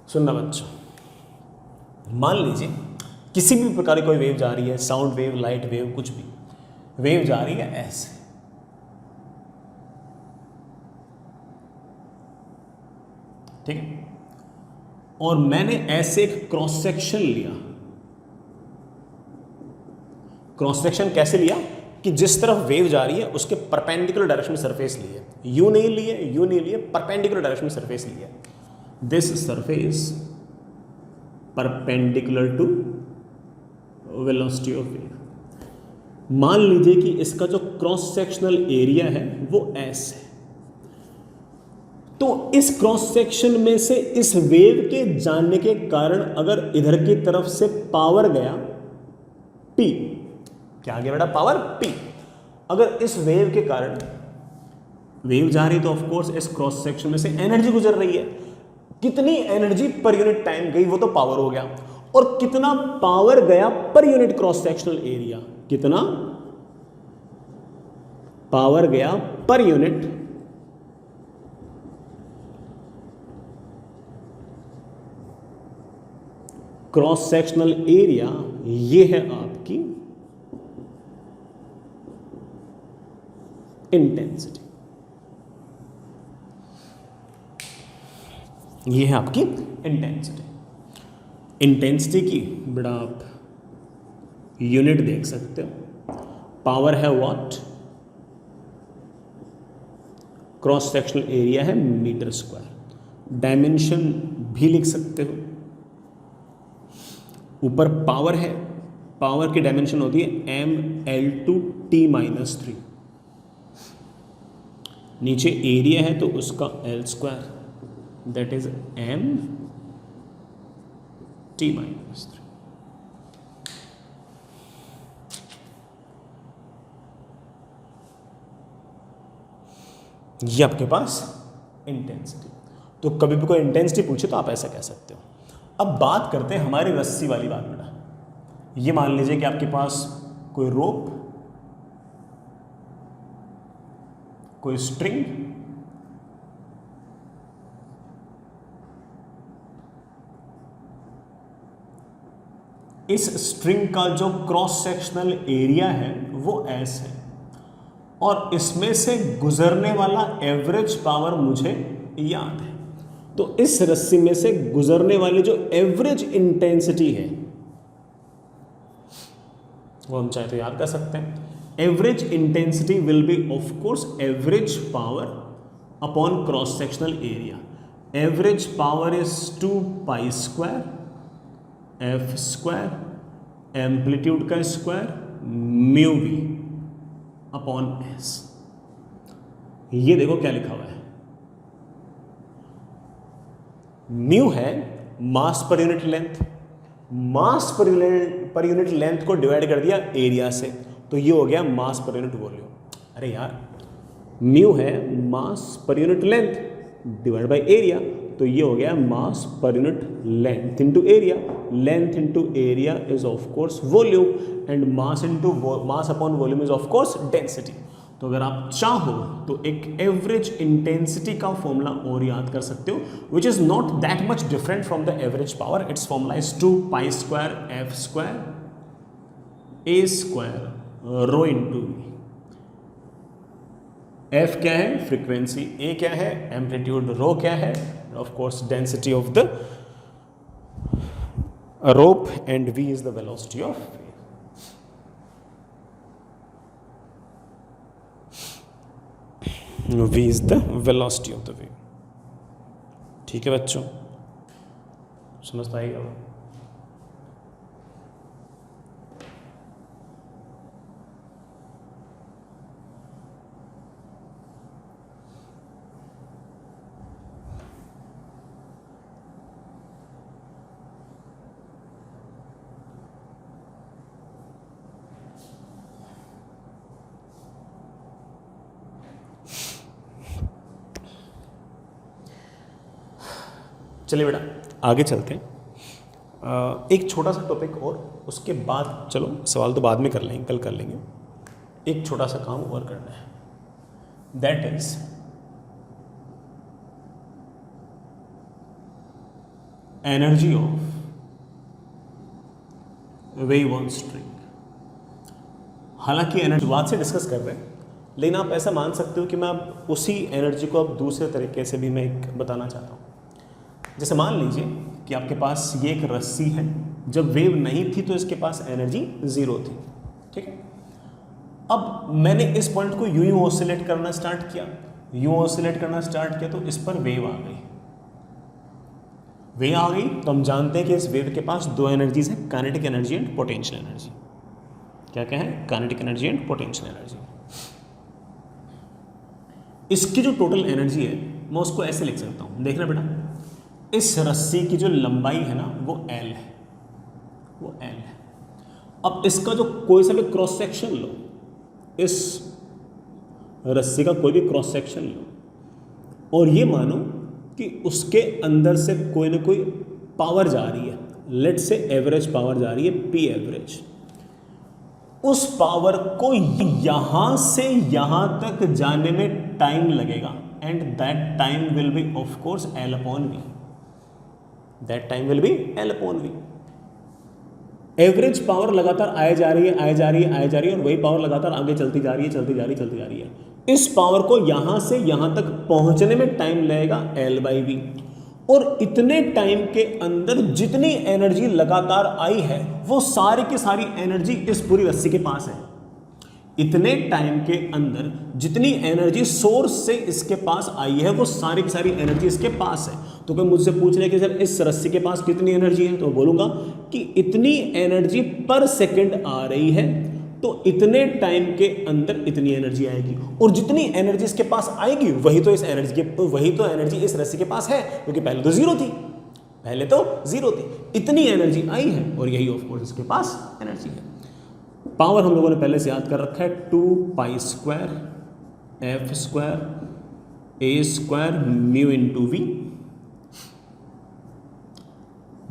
सुनना बच्चों, मान लीजिए किसी भी प्रकार की कोई वेव जा रही है, साउंड वेव, लाइट वेव, कुछ भी वेव जा रही है ऐसे, ठीक है। और मैंने ऐसे एक क्रॉस सेक्शन लिया। क्रॉस सेक्शन कैसे लिया कि जिस तरफ वेव जा रही है उसके परपेंडिकुलर डायरेक्शन में सरफेस लिए, यू नहीं लिए, परपेंडिकुलर डायरेक्शन में सरफेस लिए। This surface perpendicular to velocity of wave. मान लीजिए कि इसका जो क्रॉस सेक्शनल एरिया है वो एस है, तो इस क्रॉस सेक्शन में से इस वेव के जाने के कारण अगर इधर की तरफ से पावर गया P, क्या गया बेटा, पावर P। अगर इस वेव के कारण वेव जा रही तो ऑफ कोर्स इस क्रॉस सेक्शन में से एनर्जी गुजर रही है, कितनी एनर्जी पर यूनिट टाइम गई वो तो पावर हो गया, और कितना पावर गया per unit cross sectional area, कितना पावर गया per unit cross sectional area, ये है आपकी इंटेंसिटी, ये है आपकी इंटेंसिटी। इंटेंसिटी की बड़ा आप यूनिट देख सकते हो, पावर है वॉट, क्रॉस सेक्शनल एरिया है मीटर स्क्वायर, डायमेंशन भी लिख सकते हो। ऊपर पावर है, पावर की डायमेंशन होती है mL2T-3, नीचे एरिया है तो उसका L², दैट इज mT-3। ये आपके पास इंटेंसिटी। तो कभी भी कोई इंटेंसिटी पूछे तो आप ऐसा कह सकते हो। अब बात करते हैं हमारी रस्सी वाली बात बेटा। ये मान लीजिए कि आपके पास कोई रोप, कोई स्ट्रिंग, इस स्ट्रिंग का जो क्रॉस सेक्शनल एरिया है वो एस है, और इसमें से गुजरने वाला एवरेज पावर मुझे याद है। तो इस रस्सी में से गुजरने वाली जो एवरेज इंटेंसिटी है वो हम चाहे तो याद कर सकते हैं। Average intensity will be of course average power upon cross sectional area. Average power is 2π² f², amplitude का square mu v upon s. ये देखो क्या लिखा हुआ है, म्यू है मास पर यूनिट लेंथ, मास पर यूनिट लेंथ को डिवाइड कर दिया एरिया से, तो ये हो गया मास पर यूनिट वॉल्यूम। अरे यार, म्यू है mass per unit length divide by area, तो ये हो गया mass per unit length into area. Length into area is of course volume and mass into mass upon volume is of course density. तो अगर आप चाहो तो एक एवरेज इंटेंसिटी का फॉर्मूला और याद कर सकते हो, which is not that much different from the average power. Its formula is 2 pi square f square a square rho into v. F क्या है? फ्रीक्वेंसी। ए क्या है? एम्पलीट्यूड। रो क्या है? Of course density of the rope and v is the velocity of wave. v is the velocity of the wave। ठीक है बच्चों, समझ पाएगा वो। चलिए बेटा आगे चलते हैं। एक छोटा सा टॉपिक और उसके बाद चलो सवाल तो बाद में कर लेंगे, कल कर लेंगे। एक छोटा सा काम और करना है, that is energy of wave on string. हालांकि एनर्जी बात से डिस्कस कर रहे हैं, लेकिन आप ऐसा मान सकते हो कि मैं अब उसी एनर्जी को अब दूसरे तरीके से भी मैं एक बताना चाहता हूँ। जैसे मान लीजिए कि आपके पास ये एक रस्सी है, जब वेव नहीं थी तो इसके पास एनर्जी 0 थी, ठीक है। अब मैंने इस पॉइंट को यूं ऑसिलेट करना स्टार्ट किया, तो इस पर वेव आ गई। तो हम जानते हैं कि इस वेव के पास दो एनर्जीज हैं, kinetic energy and potential energy. क्या क्या है? Kinetic energy and potential energy. इसकी जो टोटल एनर्जी है मैं उसको ऐसे लिख सकता हूं, देखना बेटा, इस रस्सी की जो लंबाई है ना वो L है, अब इसका जो कोई सा भी क्रॉस सेक्शन लो, इस रस्सी का कोई भी क्रॉस सेक्शन लो और ये मानो कि उसके अंदर से कोई ना कोई पावर जा रही है, लेट से एवरेज पावर जा रही है P एवरेज। उस पावर को यहां से यहां तक जाने में टाइम लगेगा and that time will be of course L upon V। Average power लगातार आए जा रही है और वही पावर लगातार आगे चलती जा रही है। इस पावर को यहां से यहां तक पहुंचने में टाइम लगेगा L/V, और इतने टाइम के अंदर जितनी एनर्जी लगातार आई है वो सारी की सारी एनर्जी इस पूरी रस्सी के पास है। इतने टाइम के अंदर जितनी एनर्जी सोर्स से इसके पास आई है वो सारी की सारी एनर्जी इसके पास है। तो कोई मुझसे पूछ ले कि सर इस रस्सी के पास कितनी एनर्जी है, तो बोलूंगा कि इतनी एनर्जी पर सेकंड आ रही है, तो इतने टाइम के अंदर इतनी एनर्जी आएगी, और जितनी एनर्जी इसके पास आएगी वही तो एनर्जी इस रस्सी के पास है, क्योंकि पहले तो जीरो थी। इतनी एनर्जी आई है और यही ऑफ कोर्स इसके पास एनर्जी है। पावर हम लोगों ने पहले से याद कर रखा है, 2 pi square f square a square mu into v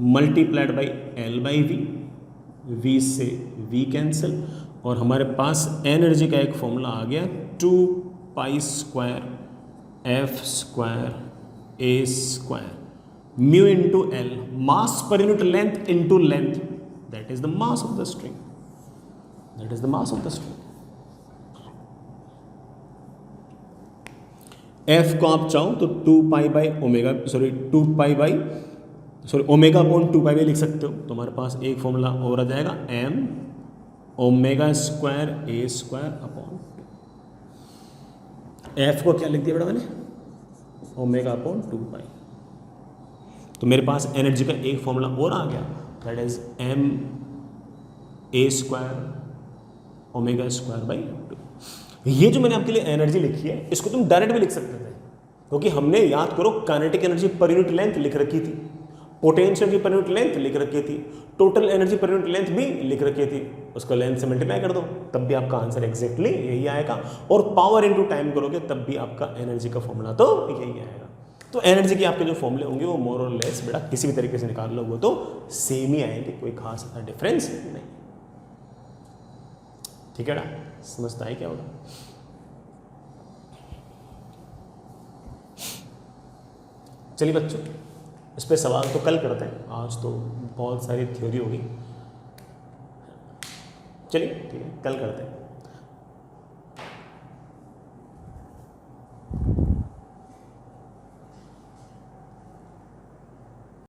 multiplied by L/V। V से V कैंसिल, और हमारे पास एनर्जी का एक फॉर्मूला आ गया, 2 pi square f square a square mu into L, mass per unit length into length, that is the mass of the string. F को आप चाहो तो ओमेगा अपॉन 2 पाई लिख सकते हो। तो हमारे पास एक फॉर्मूला और आ जाएगा, m omega square a square upon 2। F को क्या लिख दिया बेटा मैंने? ओमेगा अपॉन 2 पाई। तो मेरे पास एनर्जी का एक फॉर्मूला और आ गया, that is m A square omega square by 2। ये जो मैंने आपके लिए एनर्जी लिखी है इसको तुम डायरेक्ट भी लिख सकते थे, क्योंकि हमने याद करो kinetic energy per unit length लिख रखी थी, potential energy per unit length लिख रखी थी, total energy per unit length भी लिख रखी थी। उसको लेंथ से मल्टीप्लाई कर दो तब भी आपका आंसर एग्जैक्टली यही आएगा, और पावर इनटू टाइम करोगे तब भी आपका एनर्जी का फॉर्मूला तो यही आएगा। तो एनर्जी के आपके जो फॉर्मूले होंगे वो मोर और लेस बेटा किसी भी तरीके से निकाल लो वो तो सेम ही आएंगे, कोई खास ऐसा डिफरेंस नहीं। ठीक है ना, समझता है क्या होगा। चलिए बच्चों, इस पे सवाल तो कल करते हैं, आज तो बहुत सारी थ्योरी होगी। चलिए ठीक है, कल करते हैं।